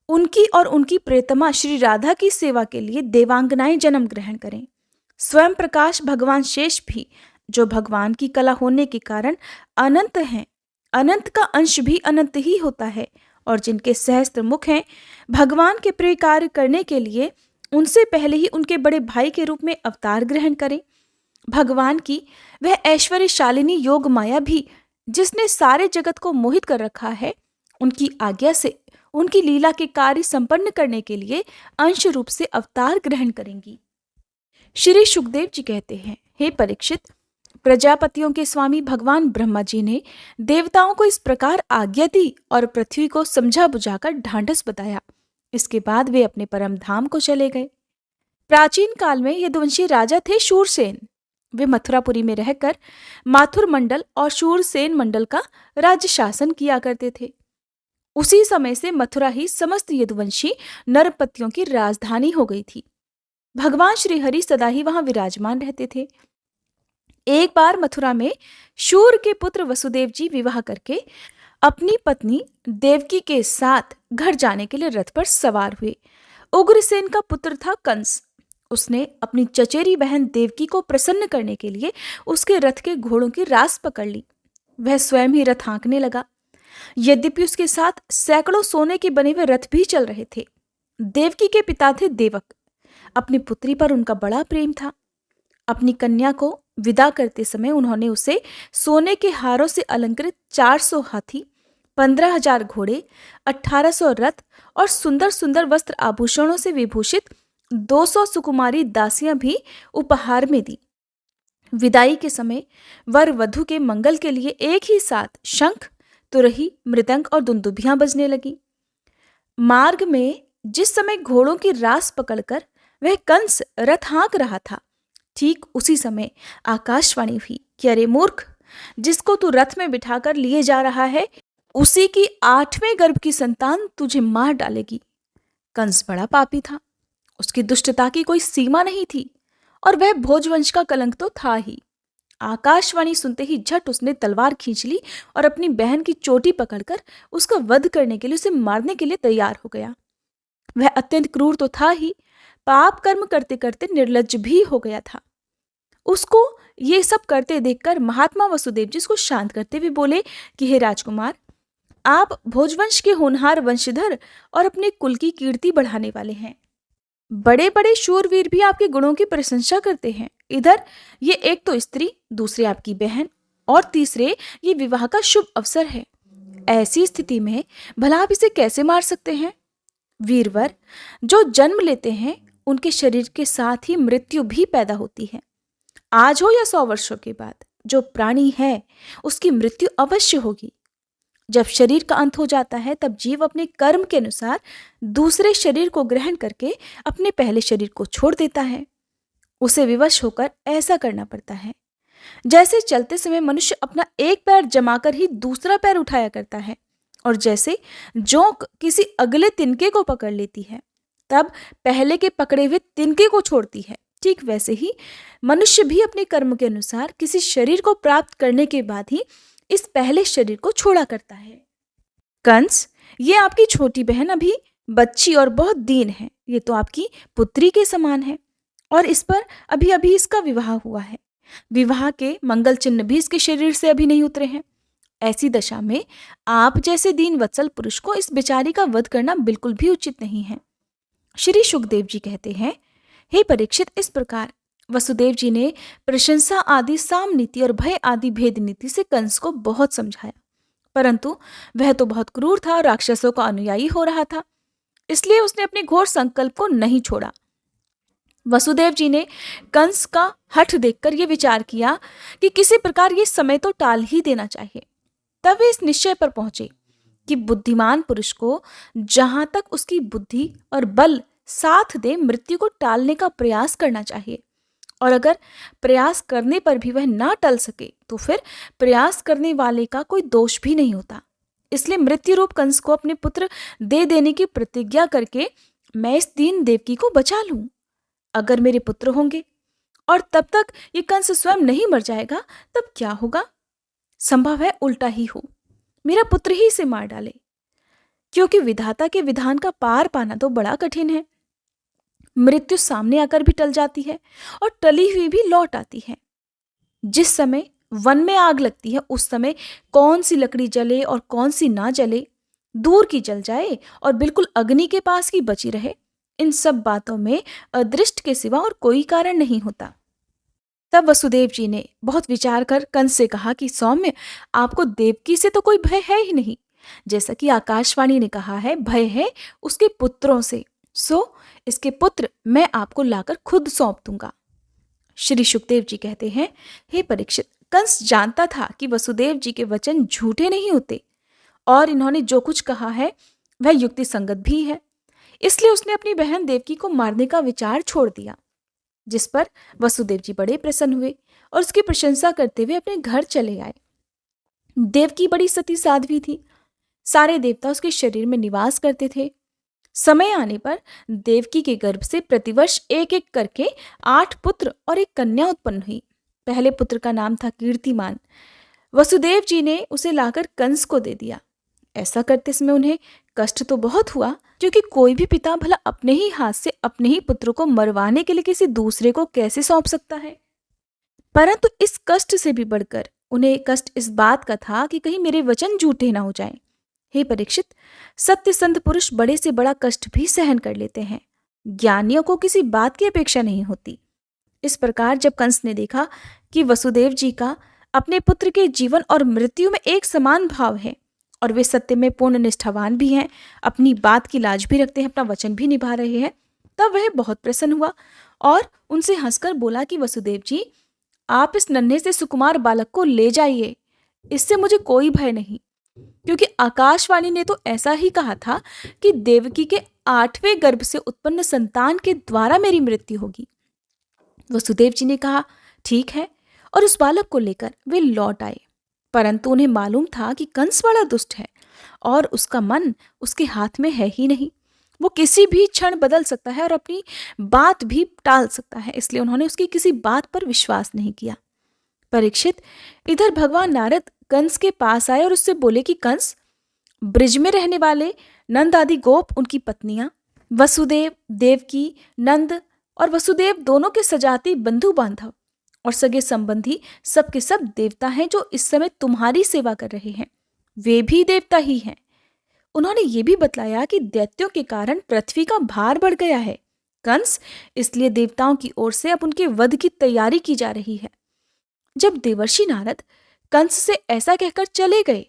उनकी और उनकी प्रियतमा श्री राधा की सेवा के लिए देवांगनाएं जन्म ग्रहण करें। स्वयं प्रकाश भगवान शेष भी, जो भगवान की कला होने के कारण अनंत हैं, अनंत का अंश भी अनंत ही होता है, और जिनके सहस्त्र मुख हैं, भगवान के प्रिय कार्य करने के लिए उनसे पहले ही उनके बड़े भाई के रूप में अवतार ग्रहण करें। भगवान की वह ऐश्वर्यशालिनी योग माया भी, जिसने सारे जगत को मोहित कर रखा है, उनकी आज्ञा से उनकी लीला के कार्य संपन्न करने के लिए अंश रूप से अवतार ग्रहण करेंगी। श्री सुखदेव जी कहते हैं, हे परीक्षित, प्रजापतियों के स्वामी भगवान ब्रह्मा जी ने देवताओं को इस प्रकार आज्ञा दी और पृथ्वी को समझा बुझाकर ढांढस बताया। इसके बाद वे अपने परम धाम को चले गए। प्राचीन काल में यदुवंशी राजा थे शूरसेन। वे मथुरापुरी में रहकर माथुर मंडल और शूरसेन मंडल का राज्य शासन किया करते थे। उसी समय से मथुरा ही समस्त यदुवंशी नरपतियों की राजधानी हो गई थी। भगवान श्री हरि सदा ही वहां विराजमान रहते थे। एक बार मथुरा में शूर के पुत्र वसुदेव जी विवाह करके अपनी पत्नी देवकी के साथ घर जाने के लिए रथ पर सवार हुए। उग्रसेन का पुत्र था कंस। उसने अपनी चचेरी बहन देवकी को प्रसन्न करने के लिए उसके रथ के घोड़ों की रास पकड़ ली। वह स्वयं ही रथ हाँकने लगा। यद्यपि उसके साथ सैकड़ों सोने के बने हुए रथ भी चल रहे थे। देवकी के पिता थे देवक। अपनी पुत्री पर उनका बड़ा प्रेम था। अपनी कन्या को विदा करते समय उन्होंने उसे सोने के हारों से अलंकृत 400 हाथी, 15,000 घोड़े, 1800 रथ और सुंदर सुंदर वस्त्र आभूषणों से विभूषित 200 सुकुमारी दासियां भी उपहार में दी। विदाई के समय वर वधु के मंगल के लिए एक ही साथ शंख, तुरही, मृदंग और दुंदुभियां बजने लगी। मार्ग में जिस समय घोड़ों की रास पकड़कर वह कंस रथ हाँक रहा था, ठीक उसी समय आकाशवाणी हुई कि अरे मूर्ख, जिसको तू रथ में बिठाकर लिए जा रहा है, उसी की 8वें गर्भ की संतान तुझे मार डालेगी। कंस बड़ा पापी था। उसकी दुष्टता की कोई सीमा नहीं थी और वह भोजवंश का कलंक तो था ही। आकाशवाणी सुनते ही झट उसने तलवार खींच ली और अपनी बहन की चोटी पकड़कर उसका वध करने के लिए, उसे मारने के लिए तैयार हो गया। वह अत्यंत क्रूर तो था ही, पाप कर्म करते करते निर्लज्ज भी हो गया था। उसको ये सब करते देखकर महात्मा वसुदेव जी उसको शांत करते हुए बोले कि हे राजकुमार, आप भोजवंश के होनहार वंशधर और अपने कुल की कीर्ति बढ़ाने वाले हैं। बड़े बड़े शूरवीर भी आपके गुणों की प्रशंसा करते हैं। इधर ये एक तो स्त्री, दूसरे आपकी बहन और तीसरे ये विवाह का शुभ अवसर है। ऐसी स्थिति में भला आप इसे कैसे मार सकते हैं? वीरवर जो जन्म लेते हैं उनके शरीर के साथ ही मृत्यु भी पैदा होती है। आज हो या 100 वर्षों के बाद, जो प्राणी है उसकी मृत्यु अवश्य होगी। जब शरीर का अंत हो जाता है तब जीव अपने कर्म के अनुसार दूसरे शरीर को ग्रहण करके अपने पहले शरीर को छोड़ देता है। उसे विवश होकर ऐसा करना पड़ता है जैसे चलते समय मनुष्य अपना एक पैर जमाकर ही दूसरा पैर उठाया करता है, और जैसे जोंक किसी अगले तिनके को पकड़ लेती है तब पहले के पकड़े हुए तिनके को छोड़ती है, ठीक वैसे ही मनुष्य भी अपने कर्म के अनुसार किसी शरीर को प्राप्त करने के बाद ही इस पहले शरीर को छोड़ा करता है। कंस, ये आपकी छोटी बहन अभी बच्ची और बहुत दीन है। ये तो आपकी पुत्री के समान है और इस पर अभी अभी इसका विवाह हुआ है। विवाह के मंगल चिन्ह भी इसके शरीर से अभी नहीं उतरे हैं। ऐसी दशा में आप जैसे दीन वत्सल पुरुष को इस बेचारी का वध करना बिल्कुल भी उचित नहीं है। श्री सुखदेव जी कहते हैं, हे परीक्षित, इस प्रकार वसुदेव जी ने प्रशंसा आदि साम नीति और भय आदि भेद नीति से कंस को बहुत समझाया, परंतु वह तो बहुत क्रूर था और राक्षसों का अनुयायी हो रहा था, इसलिए उसने अपने घोर संकल्प को नहीं छोड़ा। वसुदेव जी ने कंस का हठ देखकर यह विचार किया कि किसी प्रकार ये समय तो टाल ही देना चाहिए। तब वे इस निश्चय पर पहुंचे कि बुद्धिमान पुरुष को जहां तक उसकी बुद्धि और बल साथ दे मृत्यु को टालने का प्रयास करना चाहिए, और अगर प्रयास करने पर भी वह ना टल सके तो फिर प्रयास करने वाले का कोई दोष भी नहीं होता। इसलिए मृत्यु रूप कंस को अपने पुत्र दे देने की प्रतिज्ञा करके मैं इस दीन देवकी को बचा लूं। अगर मेरे पुत्र होंगे और तब तक ये कंस स्वयं नहीं मर जाएगा, तब क्या होगा? संभव है उल्टा ही हो, मेरा पुत्र ही इसे मार डाले, क्योंकि विधाता के विधान का पार पाना तो बड़ा कठिन है। मृत्यु सामने आकर भी टल जाती है और टली हुई भी लौट आती है। जिस समय वन में आग लगती है उस समय कौन सी लकड़ी जले और कौन सी ना जले, दूर की जल जाए और बिल्कुल अग्नि के पास की बची रहे, इन सब बातों में अदृष्ट के सिवा और कोई कारण नहीं होता। तब वसुदेव जी ने बहुत विचार कर कंस से कहा कि सौम्य, आपको देवकी से तो कोई भय है ही नहीं। जैसा कि आकाशवाणी ने कहा है, भय है उसके पुत्रों से, सो इसके पुत्र मैं आपको लाकर खुद सौंप दूंगा। श्री सुखदेव जी कहते हैं, हे परीक्षित, कंस जानता था कि वसुदेव जी के वचन झूठे नहीं होते और इन्होंने जो कुछ कहा है वह युक्ति संगत भी है, इसलिए उसने अपनी बहन देवकी को मारने का विचार छोड़ दिया। जिस पर वसुदेव जी बड़े प्रसन्न हुए और उसकी प्रशंसा करते हुए अपने घर चले आए। देवकी बड़ी सती साध्वी थी, सारे देवता उसके शरीर में निवास करते थे। समय आने पर देवकी के गर्भ से प्रतिवर्ष एक एक करके 8 पुत्र और एक कन्या उत्पन्न हुई। पहले पुत्र का नाम था कीर्तिमान। वसुदेव जी ने उसे लाकर कंस को दे दिया। ऐसा करते समय उन्हें कष्ट तो बहुत हुआ, क्योंकि कोई भी पिता भला अपने ही हाथ से अपने ही पुत्र को मरवाने के लिए किसी दूसरे को कैसे सौंप सकता है। परंतु इस कष्ट से भी बढ़कर उन्हें कष्ट इस बात का था कि कहीं मेरे वचन झूठे ना हो जाएं। हे परीक्षित, सत्यसंध पुरुष बड़े से बड़ा कष्ट भी सहन कर लेते हैं, ज्ञानियों को किसी बात की अपेक्षा नहीं होती। इस प्रकार जब कंस ने देखा कि वसुदेव जी का अपने पुत्र के जीवन और मृत्यु में एक समान भाव है और वे सत्य में पूर्ण निष्ठावान भी हैं, अपनी बात की लाज भी रखते हैं, अपना वचन भी निभा रहे हैं, तब वह बहुत प्रसन्न हुआ और उनसे हंसकर बोला कि वसुदेव जी, आप इस नन्हे से सुकुमार बालक को ले जाइए, इससे मुझे कोई भय नहीं, क्योंकि आकाशवाणी ने तो ऐसा ही कहा था कि देवकी के 8वें गर्भ से उत्पन्न संतान के द्वारा मेरी मृत्यु होगी। वसुदेव जी ने कहा, ठीक है, और उस बालक को लेकर वे लौट आए। परंतु उन्हें मालूम था कि कंस बड़ा दुष्ट है और उसका मन उसके हाथ में है ही नहीं। वो किसी भी क्षण बदल सकता है और अपनी बात भी टाल सकता है, इसलिए उन्होंने उसकी किसी बात पर विश्वास नहीं किया। परीक्षित, इधर भगवान नारद कंस के पास आए और उससे बोले कि कंस, ब्रिज में रहने वाले नंद आदि गोप, उनकी पत्नियां वसुदेव, देवकी, नंद और वसुदेव दोनों के सजाती बंधु बांधव और सगे संबंधी सब के सब देवता हैं जो इस समय तुम्हारी सेवा कर रहे हैं, वे भी देवता ही हैं। उन्होंने ये भी बतलाया कि दैत्यों के कारण पृथ्वी का भार बढ़ गया है कंस, इसलिए देवताओं की ओर से अब उनके वध की तैयारी की जा रही है। जब देवर्षि नारद कंस से ऐसा कहकर चले गए,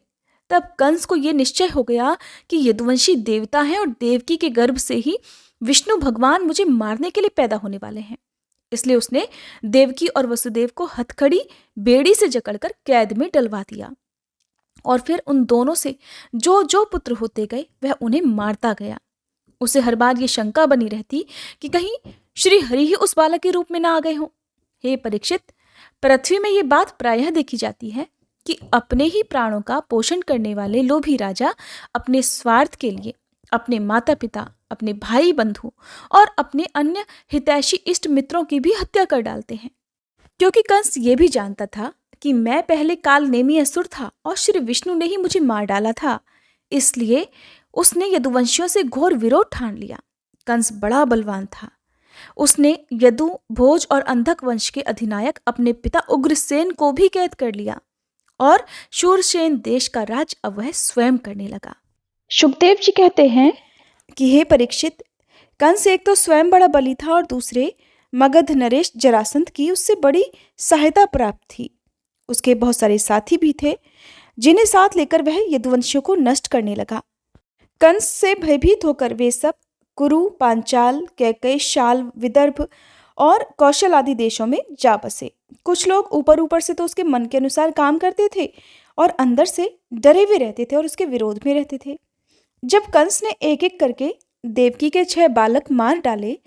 तब कंस को यह निश्चय हो गया कि यदुवंशी देवता हैं और देवकी के गर्भ से ही विष्णु भगवान मुझे मारने के लिए पैदा होने वाले हैं। इसलिए उसने देवकी और वसुदेव को हथकड़ी बेड़ी से जकड़कर कैद में डलवा दिया और फिर उन दोनों से जो जो पुत्र होते गए वह उन्हें मारता गया। उसे हर बार ये शंका बनी रहती कि कहीं श्री हरि ही उस बालक के रूप में ना आ गए हों। हे परीक्षित, पृथ्वी में ये बात प्रायः देखी जाती है कि अपने ही प्राणों का पोषण करने वाले लोभी राजा अपने स्वार्थ के लिए अपने माता पिता, अपने भाई बंधु और अपने अन्य हितैषी इष्ट मित्रों की भी हत्या कर डालते हैं। क्योंकि कंस ये भी जानता था कि मैं पहले काल नेमी असुर था और श्री विष्णु ने ही मुझे मार डाला था, इसलिए उसने यदुवंशियों से घोर विरोध ठान लिया। कंस बड़ा बलवान था। उसने यदु, भोज और अंधक वंश के अधिनायक अपने पिता उग्रसेन को भी कैद कर लिया और शूरसेन देश का राज अब वह स्वयं करने लगा। सुखदेव जी कहते हैं कि हे परीक्षित, कंस एक तो स्वयं बड़ा बली था और दूसरे मगध नरेश जरासंध की उससे बड़ी सहायता प्राप्त थी। उसके बहुत सारे साथी भी थे जिन्हें साथ लेकर वह यदुवंशियों को नष्ट करने लगा। कंस से भयभीत होकर वे सब कुरु, पांचाल, कैकई, शाल, विदर्भ और कौशल आदि देशों में जा बसे। कुछ लोग ऊपर ऊपर से तो उसके मन के अनुसार काम करते थे और अंदर से डरे हुए रहते थे और उसके विरोध में रहते थे। जब कंस ने एक एक करके देवकी के 6 बालक मार डाले,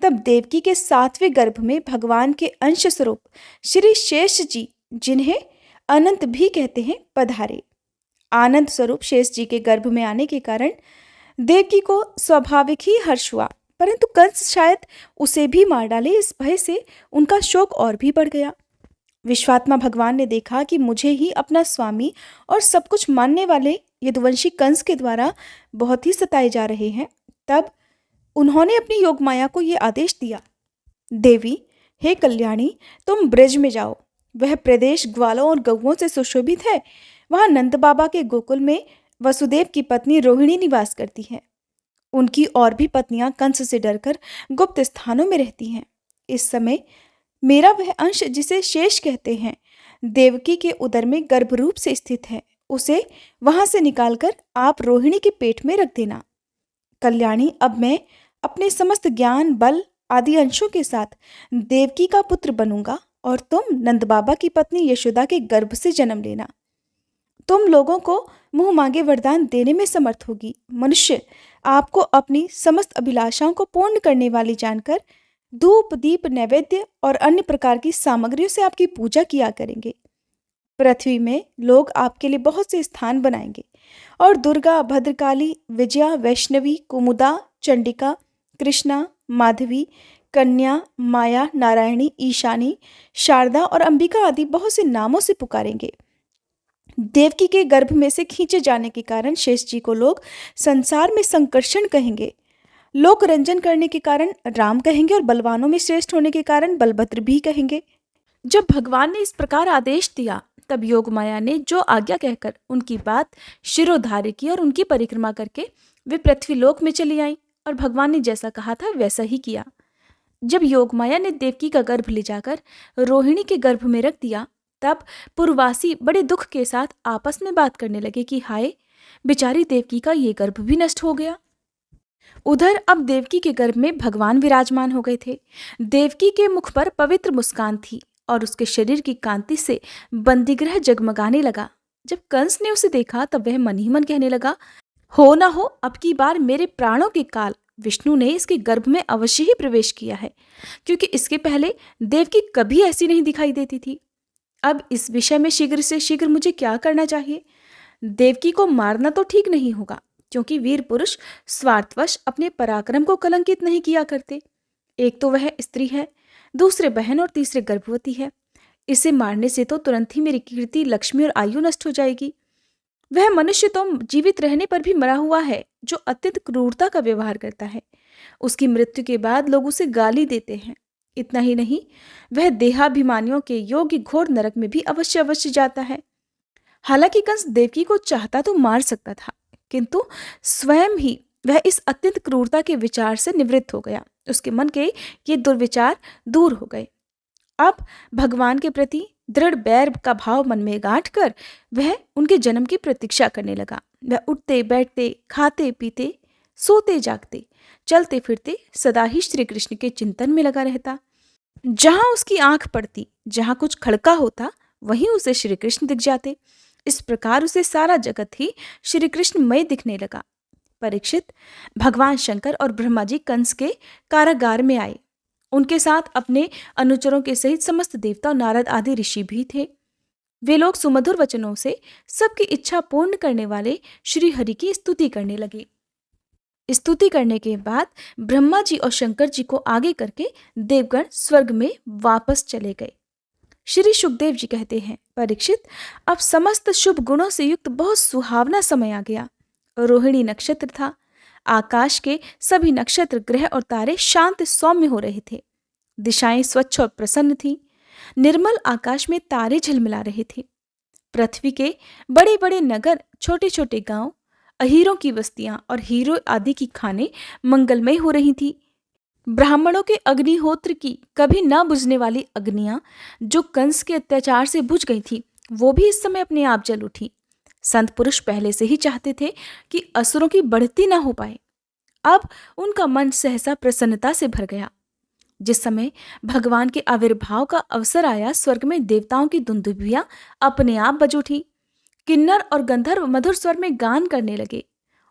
तब देवकी के 7वें गर्भ में भगवान के अंश स्वरूप श्री शेष जी, जिन्हें अनंत भी कहते हैं, पधारे। आनंद स्वरूप शेष जी के गर्भ में आने के कारण देवकी को स्वाभाविक ही हर्ष हुआ, परंतु कंस शायद उसे भी मार डाले, इस भय से उनका शोक और भी बढ़ गया। विश्वात्मा भगवान ने देखा कि मुझे ही अपना स्वामी और सब कुछ मानने वाले यदुवंशी कंस के द्वारा बहुत ही सताए जा रहे हैं। तब उन्होंने अपनी योगमाया को ये आदेश दिया, देवी, हे कल्याणी, तुम ब्रज में जाओ। वह प्रदेश ग्वालों और गौओं से सुशोभित है। वहां नंद बाबा के गोकुल में वसुदेव की पत्नी रोहिणी निवास करती है। उनकी और भी पत्नियां कंस से डरकर गुप्त स्थानों में रहती हैं। इस समय मेरा वह अंश, जिसे शेष कहते हैं, देवकी के उदर में गर्भरूप से स्थित है। उसे वहां से निकालकर आप रोहिणी के पेट में रख देना। कल्याणी, अब मैं अपने समस्त ज्ञान, बल आदि अंशों के साथ देवकी का पुत्र बनूंगा और तुम नंद बाबा की पत्नी यशोदा के गर्भ से जन्म लेना। तुम लोगों को मुंह मांगे वरदान देने में समर्थ होगी। मनुष्य आपको अपनी समस्त अभिलाषाओं को पूर्ण करने वाली जानकर धूप, दीप, नैवेद्य और अन्य प्रकार की सामग्रियों से आपकी पूजा किया करेंगे। पृथ्वी में लोग आपके लिए बहुत से स्थान बनाएंगे और दुर्गा, भद्रकाली, विजया, वैष्णवी, कुमुदा, चंडिका, कृष्णा, माधवी, कन्या, माया, नारायणी, ईशानी, शारदा और अंबिका आदि बहुत से नामों से पुकारेंगे। देवकी के गर्भ में से खींचे जाने के कारण शेष जी को लोग संसार में संकर्षण कहेंगे। लोक रंजन करने के कारण राम कहेंगे और बलवानों में श्रेष्ठ होने के कारण बलभद्र भी कहेंगे। जब भगवान ने इस प्रकार आदेश दिया, तब योगमाया ने जो आज्ञा कहकर उनकी बात शिरोधार्य की और उनकी परिक्रमा करके वे पृथ्वीलोक में चली आईं और भगवान ने जैसा कहा था वैसा ही किया। जब योगमाया ने देवकी का गर्भ ले जाकर रोहिणी के गर्भ में रख दिया, तब पूर्ववासी बड़े दुख के साथ आपस में बात करने लगे कि हाय, बेचारी देवकी का ये गर्भ भी नष्ट हो गया। उधर अब देवकी के गर्भ में भगवान विराजमान हो गए थे। देवकी के मुख पर पवित्र मुस्कान थी और उसके शरीर की कांति से बंदीगृह जगमगाने लगा। जब कंस ने उसे देखा, तब वह मन ही मन कहने लगा, हो ना हो, अब की बार मेरे प्राणों के काल विष्णु ने इसके गर्भ में अवश्य ही प्रवेश किया है, क्योंकि इसके पहले देवकी कभी ऐसी नहीं दिखाई देती थी। अब इस विषय में शीघ्र से शीघ्र मुझे क्या करना चाहिए? देवकी को मारना तो ठीक नहीं होगा, क्योंकि वीर पुरुष स्वार्थवश अपने पराक्रम को कलंकित नहीं किया करते। एक तो वह स्त्री है, दूसरे बहन और तीसरे गर्भवती है। इसे मारने से तो तुरंत ही मेरी कीर्ति, लक्ष्मी और आयु नष्ट हो जाएगी। वह मनुष्य तो जीवित रहने पर भी मरा हुआ है, जो अत्यंत क्रूरता का व्यवहार करता है। उसकी मृत्यु के बाद लोग उसे गाली देते हैं। इतना ही नहीं, वह देहाभिमानियों के योग्य घोर नरक में भी अवश्य अवश्य जाता है। हालांकि कंस देवकी को चाहता तो मार सकता था, किंतु स्वयं ही वह इस अत्यंत क्रूरता के विचार से निवृत्त हो गया। उसके मन के ये दुर्विचार दूर हो गए। अब भगवान के प्रति दृढ़ बैर का भाव मन में गांठ कर वह उनके जन्म की प्रतीक्षा करने लगा। वह उठते बैठते, खाते पीते, सोते जागते, चलते फिरते सदा ही श्री कृष्ण के चिंतन में लगा रहता। जहां उसकी आंख पड़ती, जहां कुछ खड़का होता, वहीं उसे श्री कृष्ण दिख जाते। इस प्रकार उसे सारा जगत ही श्री कृष्णमय दिखने लगा। परीक्षित, भगवान शंकर और ब्रह्मा जी कंस के कारागार में आए। उनके साथ अपने अनुचरों के सहित समस्त देवता और नारद आदि ऋषि भी थे। वे लोग सुमधुर वचनों से सबकी इच्छा पूर्ण करने वाले श्री हरि की स्तुति करने लगे। स्तुति करने के बाद ब्रह्मा जी और शंकर जी को आगे करके देवगण स्वर्ग में वापस चले गए। श्री सुखदेव जी कहते हैं, परीक्षित, अब समस्त शुभ गुणों से युक्त बहुत सुहावना समय आ गया। रोहिणी नक्षत्र था। आकाश के सभी नक्षत्र, ग्रह और तारे शांत सौम्य हो रहे थे। दिशाएं स्वच्छ और प्रसन्न थी। निर्मल आकाश में तारे झलमिला रहे थे। पृथ्वी के बड़े बड़े नगर, छोटे छोटे गांव, अहीरों की बस्तियां और हीरो आदि की खानें मंगलमय हो रही थी। ब्राह्मणों के अग्निहोत्र की कभी न बुझने वाली अग्नियां जो कंस के अत्याचार से बुझ गई थी, वो भी इस समय अपने आप जल उठी। संत पुरुष पहले से ही चाहते थे कि असुरों की बढ़ती ना हो पाए। अब उनका मन सहसा प्रसन्नता से भर गया। जिस समय भगवान के आविर्भाव का अवसर आया, स्वर्ग में देवताओं की दुंदुभियां अपने आप बज उठी। किन्नर और गंधर्व मधुर स्वर में गान करने लगे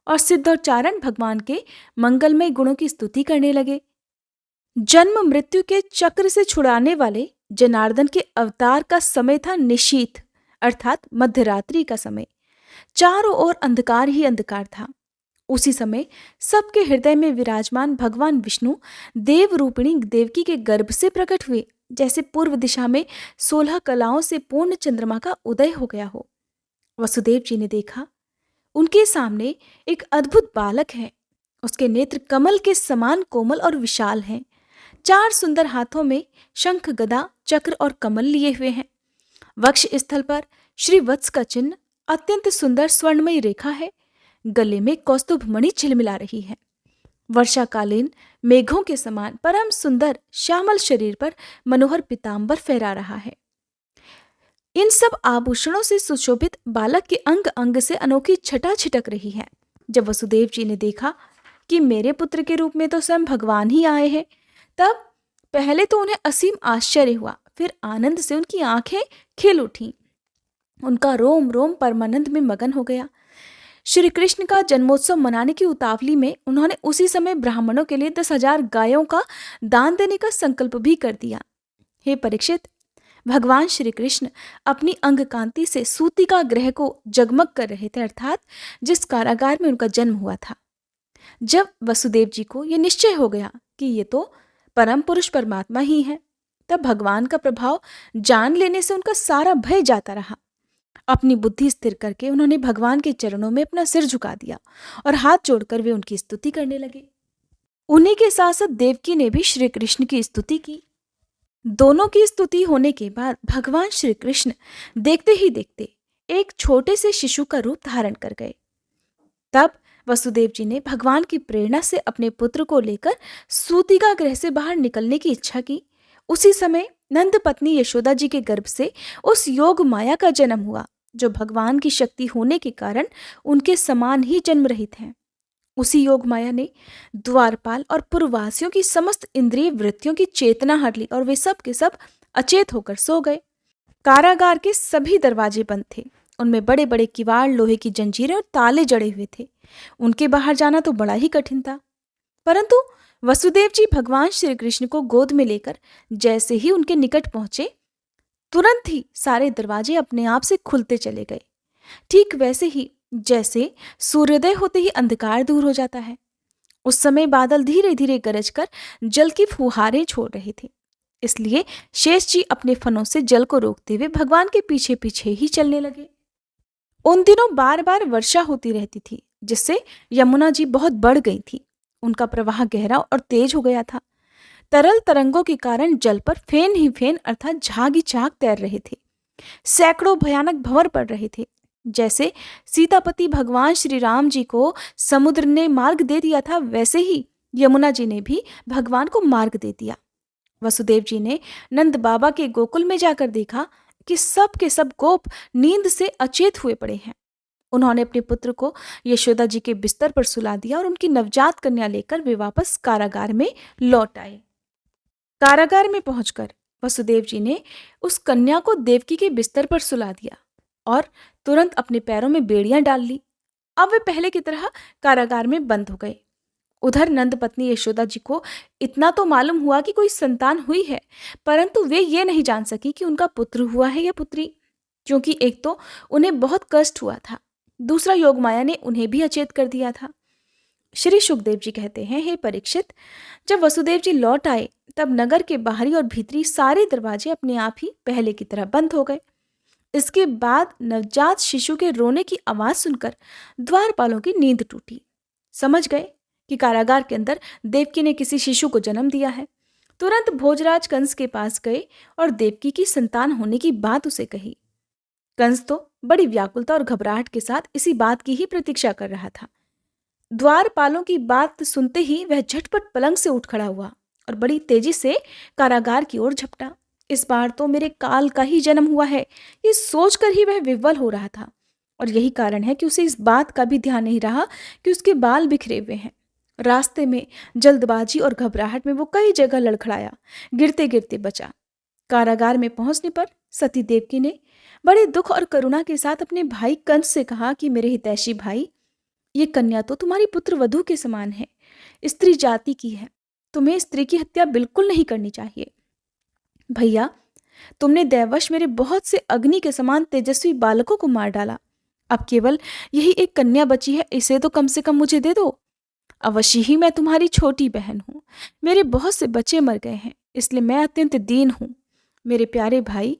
और सिद्धोच्चारण भगवान के मंगलमय गुणों की स्तुति करने लगे। जन्म मृत्यु के चक्र से छुड़ाने वाले जनार्दन के अवतार का समय था निशीथ, अर्थात मध्यरात्रि का समय। चारों ओर अंधकार ही अंधकार था। उसी समय सबके हृदय में विराजमान भगवान विष्णु देव रूपिणी देवकी के गर्भ से प्रकट हुए, जैसे पूर्व दिशा में 16 कलाओं से पूर्ण चंद्रमा का उदय हो गया हो। वसुदेव जी ने देखा, उनके सामने एक अद्भुत बालक है। उसके नेत्र कमल के समान कोमल और विशाल हैं। 4 सुंदर हाथों में शंख, गदा, चक्र और कमल लिए हुए हैं। वक्ष स्थल पर श्री वत्स का चिन्ह, अत्यंत सुंदर स्वर्णमयी रेखा है। गले में कौस्तुभ मणि झिलमिला रही है। वर्षाकालीन मेघों के समान परम सुंदर श्यामल शरीर पर मनोहर पीतांबर फहरा रहा है। इन सब आभूषणों से सुशोभित बालक के अंग अंग से अनोखी छटा छिटक रही है। जब वसुदेव जी ने देखा कि मेरे पुत्र के रूप में तो स्वयं भगवान ही आए हैं, तब पहले तो उन्हें असीम आश्चर्य हुआ, फिर आनंद से उनकी आंखें खिल उठीं। उनका रोम रोम परमानंद में मगन हो गया। श्री कृष्ण का जन्मोत्सव मनाने की उतावली में उन्होंने उसी समय ब्राह्मणों के लिए 10,000 गायों का दान देने का संकल्प भी कर दिया। हे परीक्षित, भगवान श्री कृष्ण अपनी अंग कांति से सूतिका गृह को जगमग कर रहे थे, अर्थात जिस कारागार में उनका जन्म हुआ था। जब वसुदेव जी को यह निश्चय हो गया कि ये तो परम पुरुष परमात्मा ही है, तब भगवान का प्रभाव जान लेने से उनका सारा भय जाता रहा। अपनी बुद्धि स्थिर करके उन्होंने भगवान के चरणों में अपना सिर झुका दिया और हाथ जोड़कर वे उनकी स्तुति करने लगे। उन्हीं के साथ साथ देवकी ने भी श्री कृष्ण की स्तुति की। दोनों की स्तुति होने के बाद भगवान श्री कृष्ण देखते ही देखते एक छोटे से शिशु का रूप धारण कर गए। तब वसुदेव जी ने भगवान की प्रेरणा से अपने पुत्र को लेकर सूतिका गृह से बाहर निकलने की इच्छा की। उसी समय नंद पत्नी यशोदा जी के गर्भ से उस योग माया का जन्म हुआ, जो भगवान की शक्ति होने के कारण उनके समान ही जन्म रहित हैं। उसी योग माया ने द्वारपाल और पुरवासियों की समस्त इंद्रिय वृत्तियों की चेतना हर ली और वे सब के सब अचेत होकर सो गए। कारागार के सभी दरवाजे बंद थे। उनमें बड़े बड़े किवाड़, लोहे की जंजीरें और ताले जड़े हुए थे। उनके बाहर जाना तो बड़ा ही कठिन था। परंतु वसुदेव जी भगवान श्री कृष्ण को गोद में लेकर जैसे ही उनके निकट पहुंचे, तुरंत ही सारे दरवाजे अपने आप से खुलते चले गए। ठीक वैसे ही जैसे सूर्योदय होते ही अंधकार दूर हो जाता है। उस समय बादल धीरे धीरे गरजकर जल की फुहारें छोड़ रहे थे। इसलिए शेष जी अपने फनों से जल को रोकते हुए भगवान के पीछे पीछे ही चलने लगे। उन दिनों बार बार वर्षा होती रहती थी, जिससे यमुना जी बहुत बढ़ गई थी। उनका प्रवाह गहरा और तेज हो गया था। तरल तरंगों के कारण जल पर फेन ही फेन, अर्थात झाग ही झाग तैर रहे थे। सैकड़ों भयानक भंवर पड़ रहे थे। जैसे सीतापति भगवान श्री राम जी को समुद्र ने मार्ग दे दिया था, वैसे ही यमुना जी ने भी भगवान को मार्ग दे दिया। वसुदेव जी ने नंद बाबा के गोकुल में जाकर देखा कि सब के सब गोप नींद से अचेत हुए पड़े हैं। उन्होंने अपने पुत्र को यशोदा जी के बिस्तर पर सुला दिया और उनकी नवजात कन्या लेकर वे वापस कारागार में लौट आए। कारागार में पहुंचकर वसुदेव जी ने उस कन्या को देवकी के बिस्तर पर सुला दिया और तुरंत अपने पैरों में बेड़ियां डाल ली। अब वे पहले की तरह कारागार में बंद हो गए। उधर नंद पत्नी यशोदा जी को इतना तो मालूम हुआ कि कोई संतान हुई है, परंतु वे ये नहीं जान सकी कि उनका पुत्र हुआ है या पुत्री, क्योंकि एक तो उन्हें बहुत कष्ट हुआ था, दूसरा योग माया ने उन्हें भी अचेत कर दिया था। श्री सुखदेव जी कहते हैं, हे परीक्षित, जब वसुदेव जी लौट आए तब नगर के बाहरी और भीतरी सारे दरवाजे अपने आप ही पहले की तरह बंद हो गए। इसके बाद नवजात शिशु के रोने की आवाज सुनकर द्वारपालों की नींद टूटी। समझ गए कि कारागार के अंदर देवकी ने किसी शिशु को जन्म दिया है। तुरंत भोजराज कंस के पास गए और देवकी की संतान होने की बात उसे कही। कंस तो बड़ी व्याकुलता और घबराहट के साथ इसी बात की ही प्रतीक्षा कर रहा था। द्वारपालों की बात सुनते ही वह झटपट पलंग से उठ खड़ा हुआ और बड़ी तेजी से कारागार की ओर झपटा। इस बार तो मेरे काल का ही जन्म हुआ है, ये सोचकर ही वह विह्वल हो रहा था। और यही कारण है कि उसे इस बात का भी ध्यान नहीं रहा कि उसके बाल बिखरे हुए हैं। रास्ते में जल्दबाजी और घबराहट में वो कई जगह लड़खड़ाया, गिरते गिरते बचा। कारागार में पहुंचने पर सती देवकी ने बड़े दुख और करुणा के साथ अपने भाई कंस से कहा कि मेरे हितैषी भाई, ये कन्या तो तुम्हारी पुत्र वधू के समान है, स्त्री जाति की है। तुम्हें स्त्री की हत्या बिल्कुल नहीं करनी चाहिए। भैया, तुमने दैववश मेरे बहुत से अग्नि के समान तेजस्वी बालकों को मार डाला। अब केवल यही एक कन्या बची है, इसे तो कम से कम मुझे दे दो। अवश्य ही मैं तुम्हारी छोटी बहन हूँ, मेरे बहुत से बच्चे मर गए हैं, इसलिए मैं अत्यंत दीन हूँ। मेरे प्यारे भाई,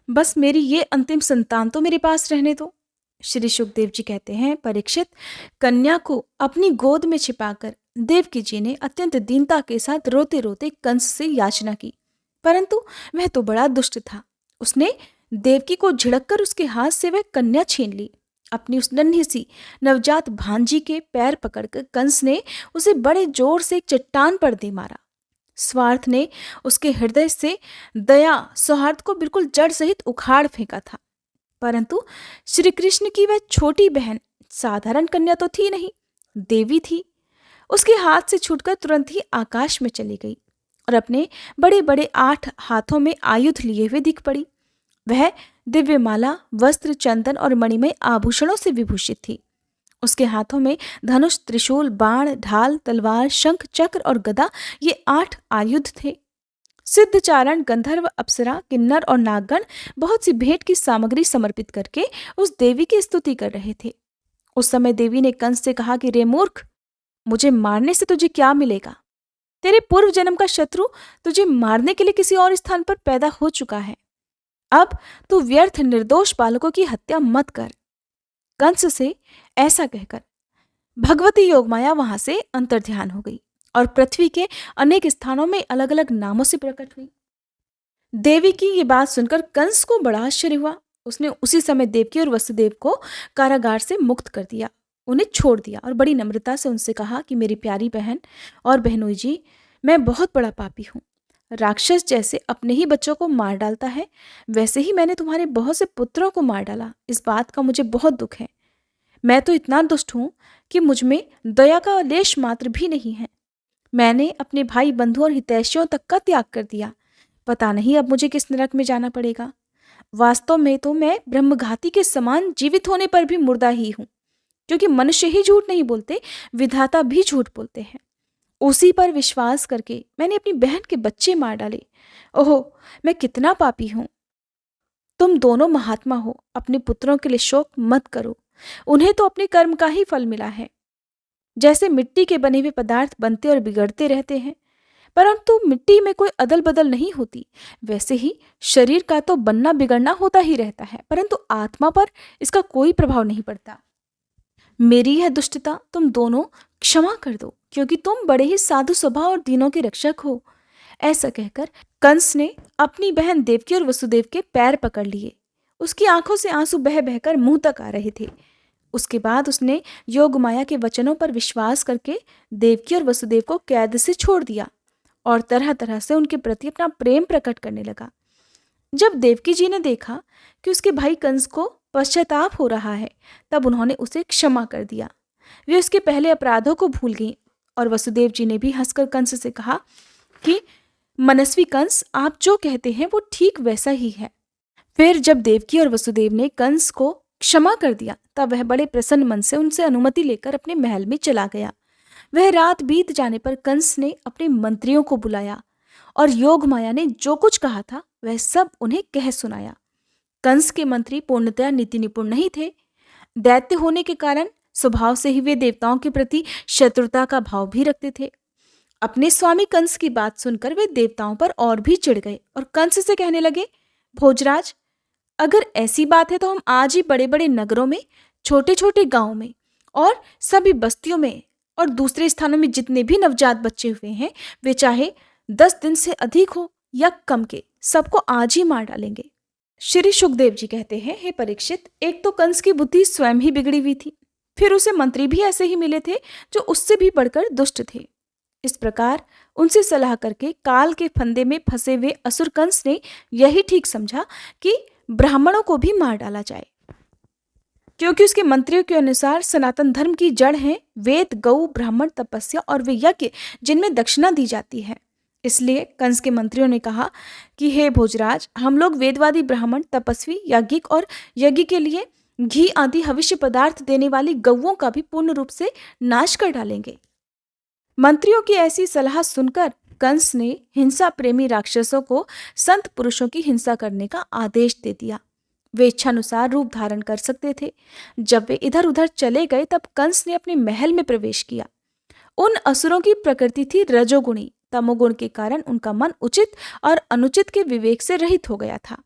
बस मेरी ये अंतिम संतान तो मेरे पास रहने दो। श्री सुखदेव जी कहते हैं, परीक्षित, कन्या को अपनी गोद में छिपाकर देवकी जी ने अत्यंत दीनता के साथ रोते रोते कंस से याचना की, परंतु वह तो बड़ा दुष्ट था। उसने देवकी को झिड़ककर उसके हाथ से वह कन्या छीन ली। अपनी उस नन्ही सी नवजात भांजी के पैर पकड़कर कंस ने उसे बड़े जोर से एक चट्टान पर दे मारा। स्वार्थ ने उसके हृदय से दया सौहार्द को बिल्कुल जड़ सहित उखाड़ फेंका था। परंतु श्री कृष्ण की वह छोटी बहन साधारण कन्या तो थी नहीं, देवी थी। उसके हाथ से छूटकर तुरंत ही आकाश में चली गई और अपने बड़े बड़े 8 हाथों में आयुध लिए हुए दिख पड़ी। वह दिव्यमाला, वस्त्र, चंदन और मणिमय आभूषणों से विभूषित थी। उसके हाथों में धनुष, त्रिशूल, बाण, ढाल, तलवार, शंख, चक्र और गदा, ये 8 आयुध थे। सिद्धचारण, गंधर्व, अप्सरा, किन्नर और नागगण बहुत सी भेंट की सामग्री समर्पित करके उस देवी की स्तुति कर रहे थे। उस समय देवी ने कंस से कहा कि रे मूर्ख, मुझे मारने से तुझे क्या मिलेगा? तेरे पूर्व जन्म का शत्रु तुझे मारने के लिए किसी और स्थान पर पैदा हो चुका है। अब तू व्यर्थ निर्दोष बालकों की हत्या मत कर। कंस से ऐसा कहकर भगवती योगमाया वहां से अंतर्ध्यान हो गई और पृथ्वी के अनेक स्थानों में अलग अलग नामों से प्रकट हुई। देवी की ये बात सुनकर कंस को बड़ा आश्चर्य हुआ। उसने उसी समय देवकी और वसुदेव को कारागार से मुक्त कर दिया, उन्हें छोड़ दिया और बड़ी नम्रता से उनसे कहा कि मेरी प्यारी बहन और बहनोई जी, मैं बहुत बड़ा पापी हूँ। राक्षस जैसे अपने ही बच्चों को मार डालता है, वैसे ही मैंने तुम्हारे बहुत से पुत्रों को मार डाला। इस बात का मुझे बहुत दुख है। मैं तो इतना दुष्ट हूँ कि मुझ में दया का लेश मात्र भी नहीं है। मैंने अपने भाई बंधु और हितैषियों तक का त्याग कर दिया। पता नहीं अब मुझे किस नरक में जाना पड़ेगा। वास्तव में तो मैं ब्रह्मघाती के समान जीवित होने पर भी मुर्दा ही हूँ, क्योंकि मनुष्य ही झूठ नहीं बोलते, विधाता भी झूठ बोलते हैं। उसी पर विश्वास करके मैंने अपनी बहन के बच्चे मार डाले। ओहो, मैं कितना पापी हूँ। तुम दोनों महात्मा हो, अपने पुत्रों के लिए शोक मत करो। उन्हें तो अपने कर्म का ही फल मिला है। जैसे मिट्टी के बने हुए पदार्थ बनते और बिगड़ते रहते हैं, परंतु मिट्टी में कोई अदल बदल नहीं होती, वैसे ही शरीर का तो बनना बिगड़ना होता ही रहता है, परंतु आत्मा पर इसका कोई प्रभाव नहीं पड़ता। मेरी यह दुष्टता तुम दोनों क्षमा कर दो, क्योंकि तुम बड़े ही साधु स्वभाव और दीनों के रक्षक हो। ऐसा कहकर कंस ने अपनी बहन देवकी और वसुदेव के पैर पकड़ लिए। उसकी आंखों से आंसू बह बहकर मुंह तक आ रहे थे। उसके बाद उसने योगमाया के वचनों पर विश्वास करके देवकी और वसुदेव को कैद से छोड़ दिया और तरह तरह से उनके प्रति अपना प्रेम प्रकट करने लगा। जब देवकी जी ने देखा कि उसके भाई कंस को पश्चाताप हो रहा है, तब उन्होंने उसे क्षमा कर दिया। वे उसके पहले अपराधों को भूल गईं और वसुदेव जी ने भी हंसकर कंस से कहा कि मनस्वी कंस, आप जो कहते हैं वो ठीक वैसा ही है। फिर जब देवकी और वसुदेव ने कंस को क्षमा कर दिया, तब वह बड़े प्रसन्न मन से उनसे अनुमति लेकर अपने महल में चला गया। वह रात बीत जाने पर कंस ने अपने मंत्रियों को बुलाया और योगमाया ने जो कुछ कहा था वह सब उन्हें कह सुनाया। कंस के मंत्री पूर्णतया नीति निपुण नहीं थे। दैत्य होने के कारण स्वभाव से ही वे देवताओं के प्रति शत्रुता का भाव भी रखते थे। अपने स्वामी कंस की बात सुनकर वे देवताओं पर और भी चिढ़ गए और कंस से कहने लगे, भोजराज, अगर ऐसी बात है तो हम आज ही बड़े बड़े नगरों में, छोटे छोटे गांवों में और सभी बस्तियों में और दूसरे स्थानों में जितने भी नवजात बच्चे हुए हैं, वे चाहे 10 दिन से अधिक हो या कम के, सबको आज ही मार डालेंगे। श्री सुखदेव जी कहते हैं, हे परीक्षित, एक तो कंस की बुद्धि स्वयं ही बिगड़ी हुई थी, फिर उसे मंत्री भी ऐसे ही मिले थे जो उससे भी बढ़कर दुष्ट थे। इस प्रकार उनसे सलाह करके काल के फंदे में फंसे हुए असुर कंस ने यही ठीक समझा कि ब्राह्मणों को भी मार डाला जाए, क्योंकि उसके मंत्रियों के अनुसार सनातन धर्म की जड़ है वेद, गौ, ब्राह्मण, तपस्या और वे यज्ञ जिनमें दक्षिणा दी जाती है। इसलिए कंस के मंत्रियों ने कहा कि हे भोजराज, हम लोग वेदवादी ब्राह्मण, तपस्वी, याज्ञिक और यज्ञ के लिए घी आदि हविष्य पदार्थ देने वाली गौओं का भी पूर्ण रूप से नाश कर डालेंगे। मंत्रियों की ऐसी सलाह सुनकर कंस ने हिंसा प्रेमी राक्षसों को संत पुरुषों की हिंसा करने का आदेश दे दिया। वे इच्छानुसार रूप धारण कर सकते थे। जब वे इधर उधर चले गए तब कंस ने अपने महल में प्रवेश किया। उन असुरों की प्रकृति थी रजोगुणी। तमोगुण के कारण उनका मन उचित और अनुचित के विवेक से रहित हो गया था।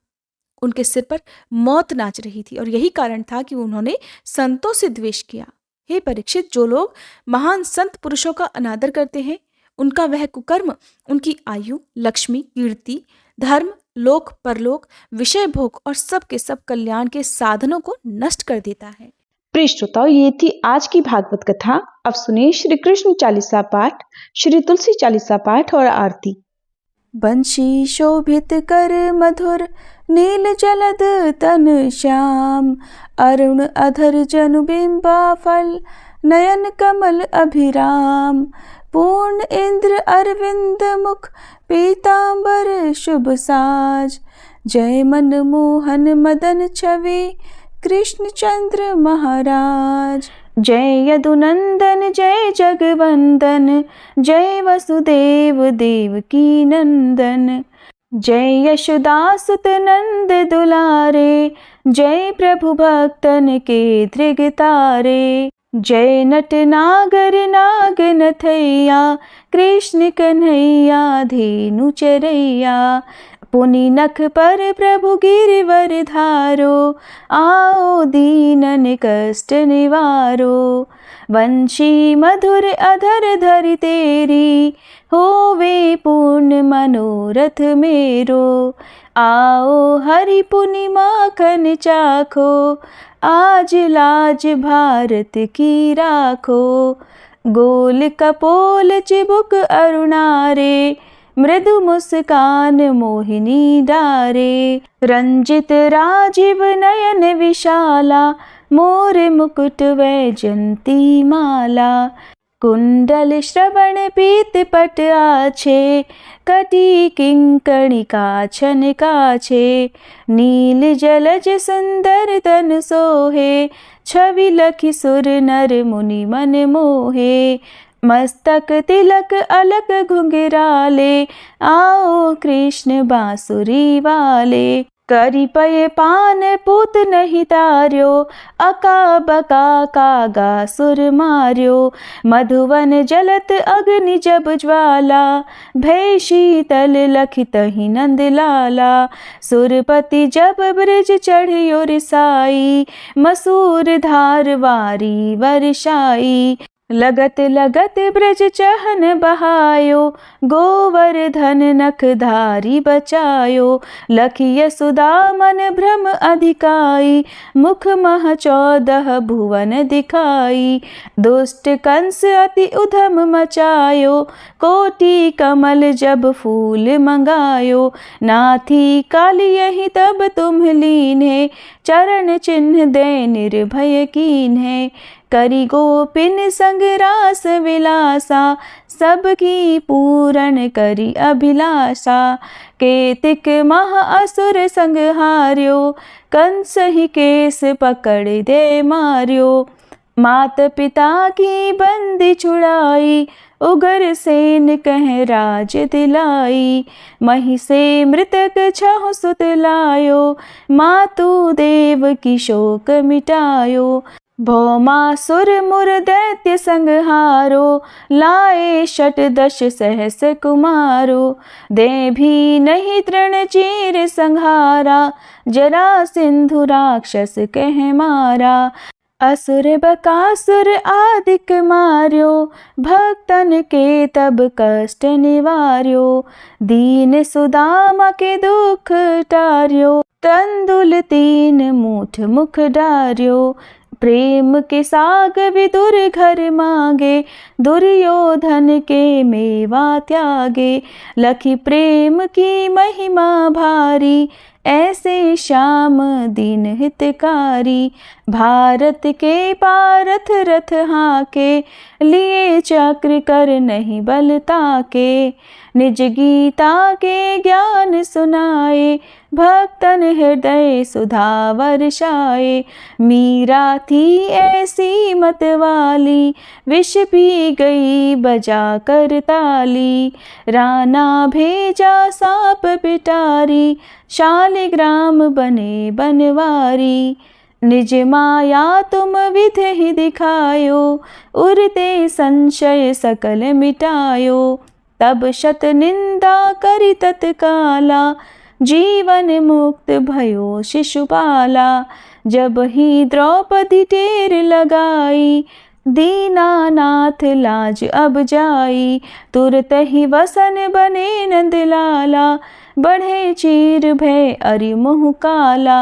उनके सिर पर मौत नाच रही थी और यही कारण था कि उन्होंने संतों से द्वेष किया। हे परीक्षित, जो लोग महान संत पुरुषों का अनादर करते हैं, उनका वह कुकर्म उनकी आयु, लक्ष्मी, कीर्ति, धर्म, लोक परलोक, विषय भोग और सब के सब कल्याण के साधनों को नष्ट कर देता है। प्रिय श्रोताओं, ये थी आज की भागवत कथा। अब सुनिए श्री कृष्ण चालीसा पाठ, श्री तुलसी चालीसा पाठ और आरती। बंशी शोभित कर मधुर, नील जलद तन श्याम, अरुण अधर जनु बिंबा फल, नयन कमल अभिराम, पूर्ण इंद्र अरविंद मुख, पीतांबर शुभ साज, जय मन मोहन मदन छवि, कृष्ण चंद्र महाराज। जय यदुनंदन जय जगवंदन, जय वसुदेव देवकी नंदन, जय यशोदासुत नंद दुलारे, जय प्रभु भक्तन के धृगतारे, जय नट नागर नाग नथैया, कृष्ण कन्हैया धेनु चरैया, पुनि नख पर प्रभु गिरिवर धारो, आओ दीनन कष्ट निवारो, वंशी मधुर अधर धरि तेरी, होवे पूर्ण मनोरथ मेरो, आओ हरि पुनि माखन चाखो, आज लाज भारत की राखो, गोल कपोल चिबुक अरुणारे, मृदु मुस्कान मोहिनी डारे, रंजित राजीव नयन विशाला, मोर मुकुट वैजंती माला, कुंडल श्रवण पीत पट आछे, कटी किंकणी काछन काछे, नील जलज सुंदर तन सोहे, छवि लखि सुर नर मुनि मन मोहे, मस्तक तिलक अलक घुंघराले, आओ कृष्ण बांसुरी वाले, करी पय पान पूत नहीं तार्यो, अका बका कागा सुर मार्यो, मधुवन जलत अग्नि जब ज्वाला, भय शीतल लखित ही नंद लाला, सुरपति जब ब्रज चढ़ियो रिसाई, मसूर धार वारी वर्षाई, लगत लगत ब्रज चहन बहायो, गोवर्धन नख धारी बचायो, लखिय सुदा मन भ्रम अधिकाई, मुख मह 14 भुवन दिखाई, दुष्ट कंस अति उधम मचायो, कोटि कमल जब फूल मंगायो, नाथी काली यही तब तुम लीन्हे, चरण चिन्ह दे निर्भय कीन्हे, करी गोपिन संग रास विलासा, सबकी पूरण करी अभिलाषा, केतिक महा असुर संग हार्यो, कंस ही केस पकड़ दे मार्यो, मात पिता की बंदी छुड़ाई, उगर सेन कह राज दिलाई, मही से मृतक छह सुत लायो, मातु देव की शोक मिटायो, भौमासुर मुर दैत्य संहारो, लाए 18 सहस कुमारो, दे भी नहीं तृण चीर संहारा, जरा सिंधु राक्षस कह मारा, असुर बकासुर आदिक मार्यो, भक्तन के तब कष्ट निवार्यो, दीन सुदामा के दुख टार्यो, तंदुल 3 मूठ मुख डार्यो, प्रेम के साग विदुर घर मांगे, दुर्योधन के मेवा त्यागे, लखी प्रेम की महिमा भारी, ऐसे श्याम दीन हितकारी। भारत के पारथ रथ हाके, लिए चक्र कर नहीं बल ताके, निज गीता के ज्ञान सुनाए, भक्तन हृदय सुधा वर्षाए। मीरा थी ऐसी मत वाली, विष पी गई बजा कर ताली, राणा भेजा सांप पिटारी, शालिग्राम बने बनवारी। निज माया तुम विधि दिखायो, उरते संशय सकल मिटायो, तब शत निंदा करि तत्काला, जीवन मुक्त भयो शिशुपाला। जब ही द्रौपदी टेर लगाई, दीनानाथ लाज अब जाई, तुरत ही वसन बने नंदलाला, बढ़े चीर भय अरि मुँह काला।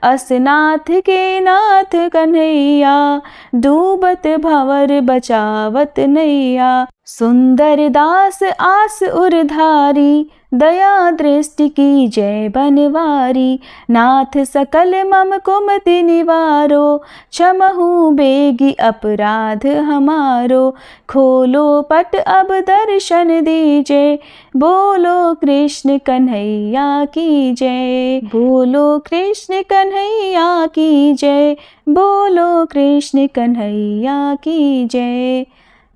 असनाथ के नाथ कन्हैया, डूबत भंवर बचावत नैया, सुंदर दास आस उरधारी, दया दृष्टि की जय बनवारी। नाथ सकल मम कुमति निवारो, क्षमहु बेगी अपराध हमारो, खोलो पट अब दर्शन दीजे, बोलो कृष्ण कन्हैया की जय, बोलो कृष्ण कन्हैया की जय, बोलो कृष्ण कन्हैया की जय।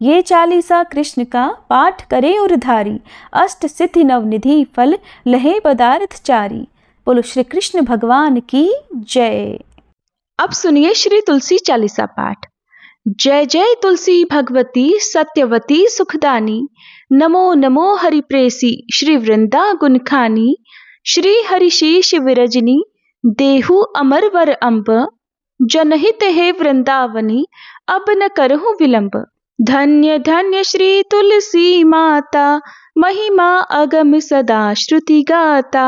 ये चालीसा कृष्ण का पाठ करे उरधारी, अष्ट सिद्धि नवनिधि फल लहे पदार्थ चारी। बोलो श्री कृष्ण भगवान की जय। अब सुनिए श्री तुलसी चालीसा पाठ। जय जय तुलसी भगवती सत्यवती सुखदानी, नमो नमो हरिप्रेसी श्री वृंदा गुणखानी। श्री हरिशीष विरजनी, देहु अमर वर अम्ब, जनहित है वृंदावनी, अब न करहु विलंब। धन्य धन्य श्री तुलसी माता, महिमा अगम सदा श्रुति गाता।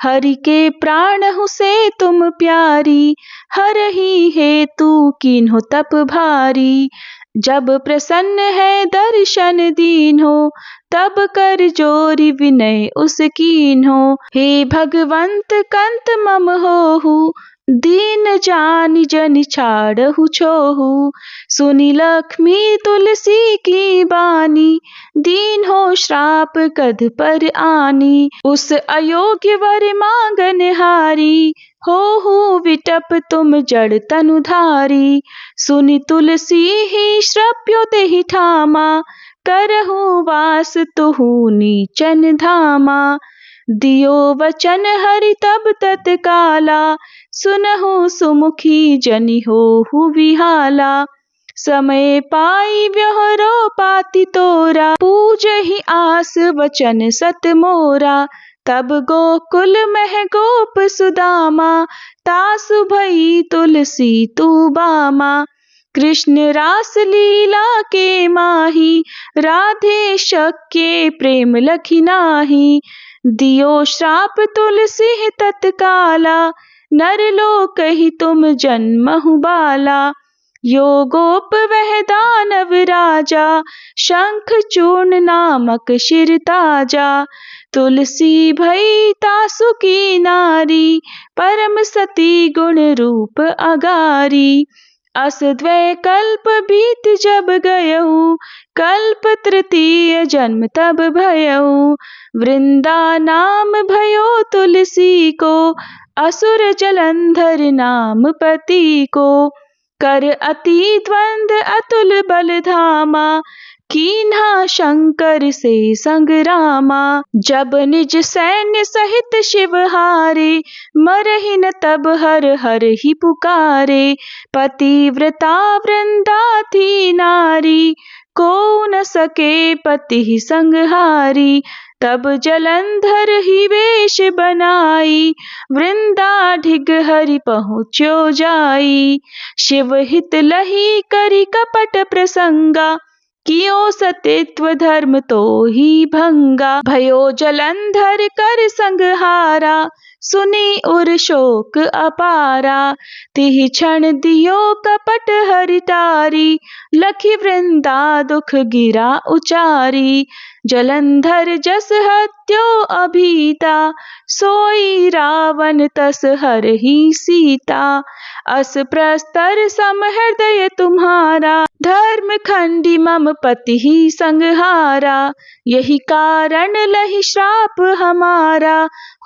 हरि के प्राण हूँ से तुम प्यारी, हरहि हेतु कीन्हो तप भारी। जब प्रसन्न है दर्शन दीन्हो, तब कर जोरी विनय उस कीन्हो। हे भगवंत कंत मम होहु, दीन जानि जनि छाड़हु छोहु। सुनि लक्ष्मी तुलसी की बानी, दीन हो श्राप कद पर आनी। उस अयोग्य वर मांगन हारी, होहु विटप तुम जड़ तनुधारी। सुनि तुलसी ही श्रप्यो तेहि ठामा, करहु वास तुहु नीचन धामा। दियो वचन हरि तब तत्काला, सुनहु सुमुखी जनि होहु विहाला। समय पाई व्यवहारो पाति तोरा, पूजहि आस वचन सत मोरा। तब गोकुल मह गोप सुदामा, तासु भई तुलसी तू बामा। कृष्ण रास लीला के माही, राधे शक्य प्रेम लखी नाही। दियो श्राप तुलसी तत्काला, नर लोक ही तुम जन्महु बाला। यो गोप वह दानव राजा, शंख चूर्ण नामक शिर ताजा। तुलसी भई तासु की नारी, परम सती गुण रूप अगारी। अस द्वै कल्प बीत जब गयऊ, कल्प तृतीय जन्म तब भयऊ। वृंदा नाम भयो तुलसी को, असुर जलंधर नाम पति को। कर अति द्वंद अतुल बल धामा, कीन्हा शंकर से संग्रामा। जब निज सैन्य सहित शिव हारे, मरहि न तब हर हर ही पुकारे। पतिव्रता वृंदा थी नारी, को न सके पति संहारी। तब जलंधर ही वेश बनाई, वृंदा ढिग हरि पहुँच्यो जाई। शिव हित लही करि कपट प्रसंगा, कियो सतित्व धर्म तो ही भंगा। भयो जलंधर कर संगहारा, सुनी उर शोक अपारा। तिहि क्षण दियो कपट हरि टारी, लखी वृंदा दुख गिरा उचारी। जलंधर जस हत्यो अभीता, सोई रावण तस हरहि सीता। अस प्रस्तर सम हृदय तुम्हारा, धर्म खंडी मम पति ही संहारा। यही कारण लहि श्राप हमारा,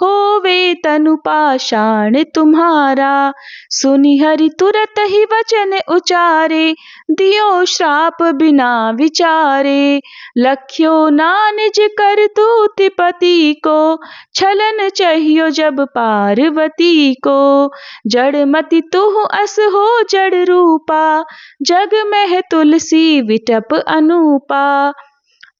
होवे तनु पाषाण तुम्हारा। सुनि हरि तुरत ही वचन उचारे, दियो श्राप बिना विचारे। लख्यो ना निज करतूत पति को, छलन चाहियो जब पार्वती को। जड़मति तुह अस हो जड़ रूपा, जग में तुलसी विटप अनूपा।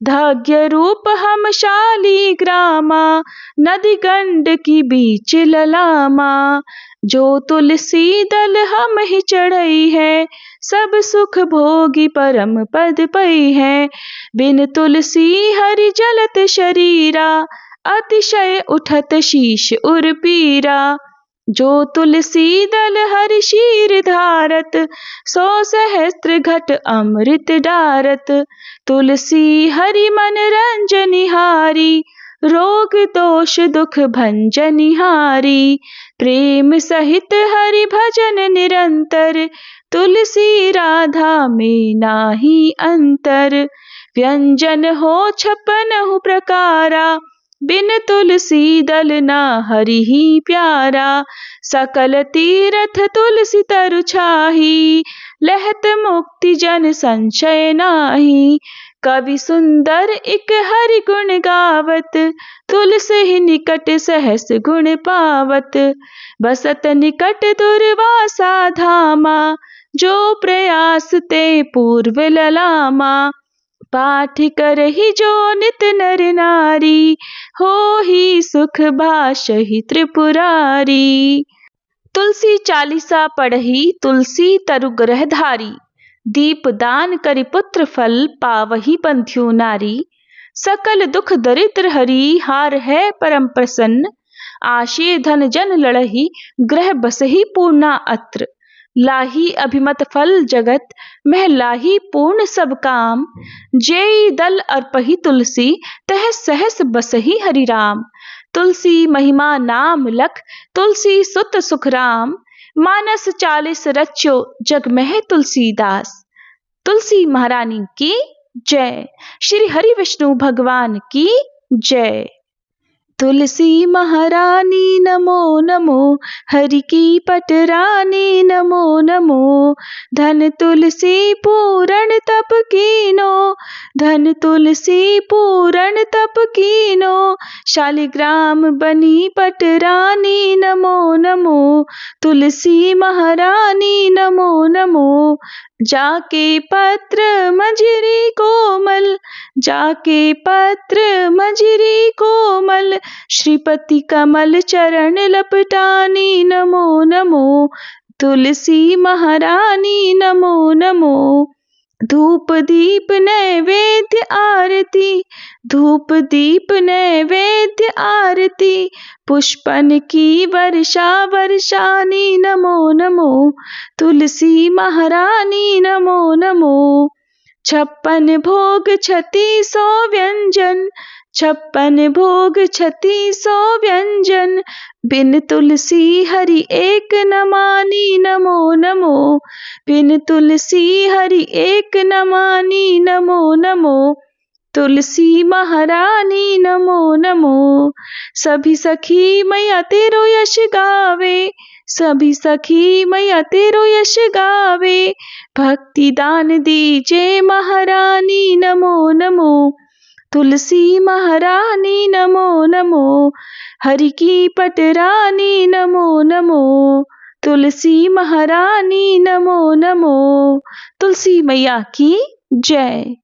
धाग्य रूप हम शालीग्रामा, नदी गंड की बीच ललामा। जो तुलसी दल हम ही चढ़ई है, सब सुख भोगी परम पद पई है। बिन तुलसी हरि जलत शरीरा, अतिशय उठत शीश उर पीरा। जो तुलसी दल हरि शीर धारत, 100 सहस्त्र घट अमृत डारत। तुलसी हरि मन रंजनिहारी, रोग दोष दुख भंजनिहारी। प्रेम सहित हरि भजन निरंतर, तुलसी राधा में नाही अंतर। व्यंजन हो 56 प्रकारा, बिन तुलसी दल ना हरि ही प्यारा। सकल तीरथ तुलसी तरु छाही, लहत मुक्ति जन संशय नाही। कवि सुंदर एक हरि गुण गावत, तुलसी ही निकट सहस गुण पावत। बसत निकट दुर्वासा धामा, जो प्रयास ते पूर्व ललामा। पाठ करहि जो नित नर नारी, हो ही सुख भाषहि त्रिपुरारी। तुलसी चालीसा पढ़ही, तुलसी तरु ग्रह धारी। दीप दान करि पुत्र फल, पावही बंध्यो नारी। सकल दुख दरिद्र हरि, हार है परम प्रसन्न। आशे धन जन लड़ही, ग्रह बसही पूर्णा अत्र। लाही अभिमत फल जगत, मह लाही पूर्ण सब काम। जेई दल अर्पही तुलसी, तह सहस बसही हरि राम। तुलसी महिमा नाम लख, तुलसी सुत सुख राम। मानस 40 रच्यो, जग में तुलसीदास। तुलसी महारानी की जय। श्री हरि विष्णु भगवान की जय। तुलसी महारानी नमो नमो, हरि की पटरानी नमो नमो। धन तुलसी पूरण तप कीनो, धन तुलसी पूरण तप कीनो। शालिग्राम बनी पटरानी नमो नमो, तुलसी महारानी नमो नमो। जाके पत्र मंजरी कोमल, जाके पत्र मंजरी कोमल। श्रीपति कमल चरण लपटानी नमो नमो, तुलसी महारानी नमो नमो। धूप दीप नैवेद्य आरती, धूप दीप नैवेद्य आरती। पुष्पन की वर्षा वर्षानी नमो नमो, तुलसी महारानी नमो नमो। 56 भोग 3600 व्यंजन, 56 भोग 3600 व्यंजन। बिन तुलसी हरि एक न मानी नमो नमो, बिन तुलसी हरि एक न मानी नमो नमो। तुलसी महारानी नमो नमो। सभी सखी मैया तेरो यश गावे, सभी सखी मैया तेरो यश गावे। भक्ति दान दीजे महारानी नमो नमो, तुलसी महारानी नमो नमो। हरि की पटरानी नमो नमो, तुलसी महारानी नमो नमो। तुलसी मैया की जय।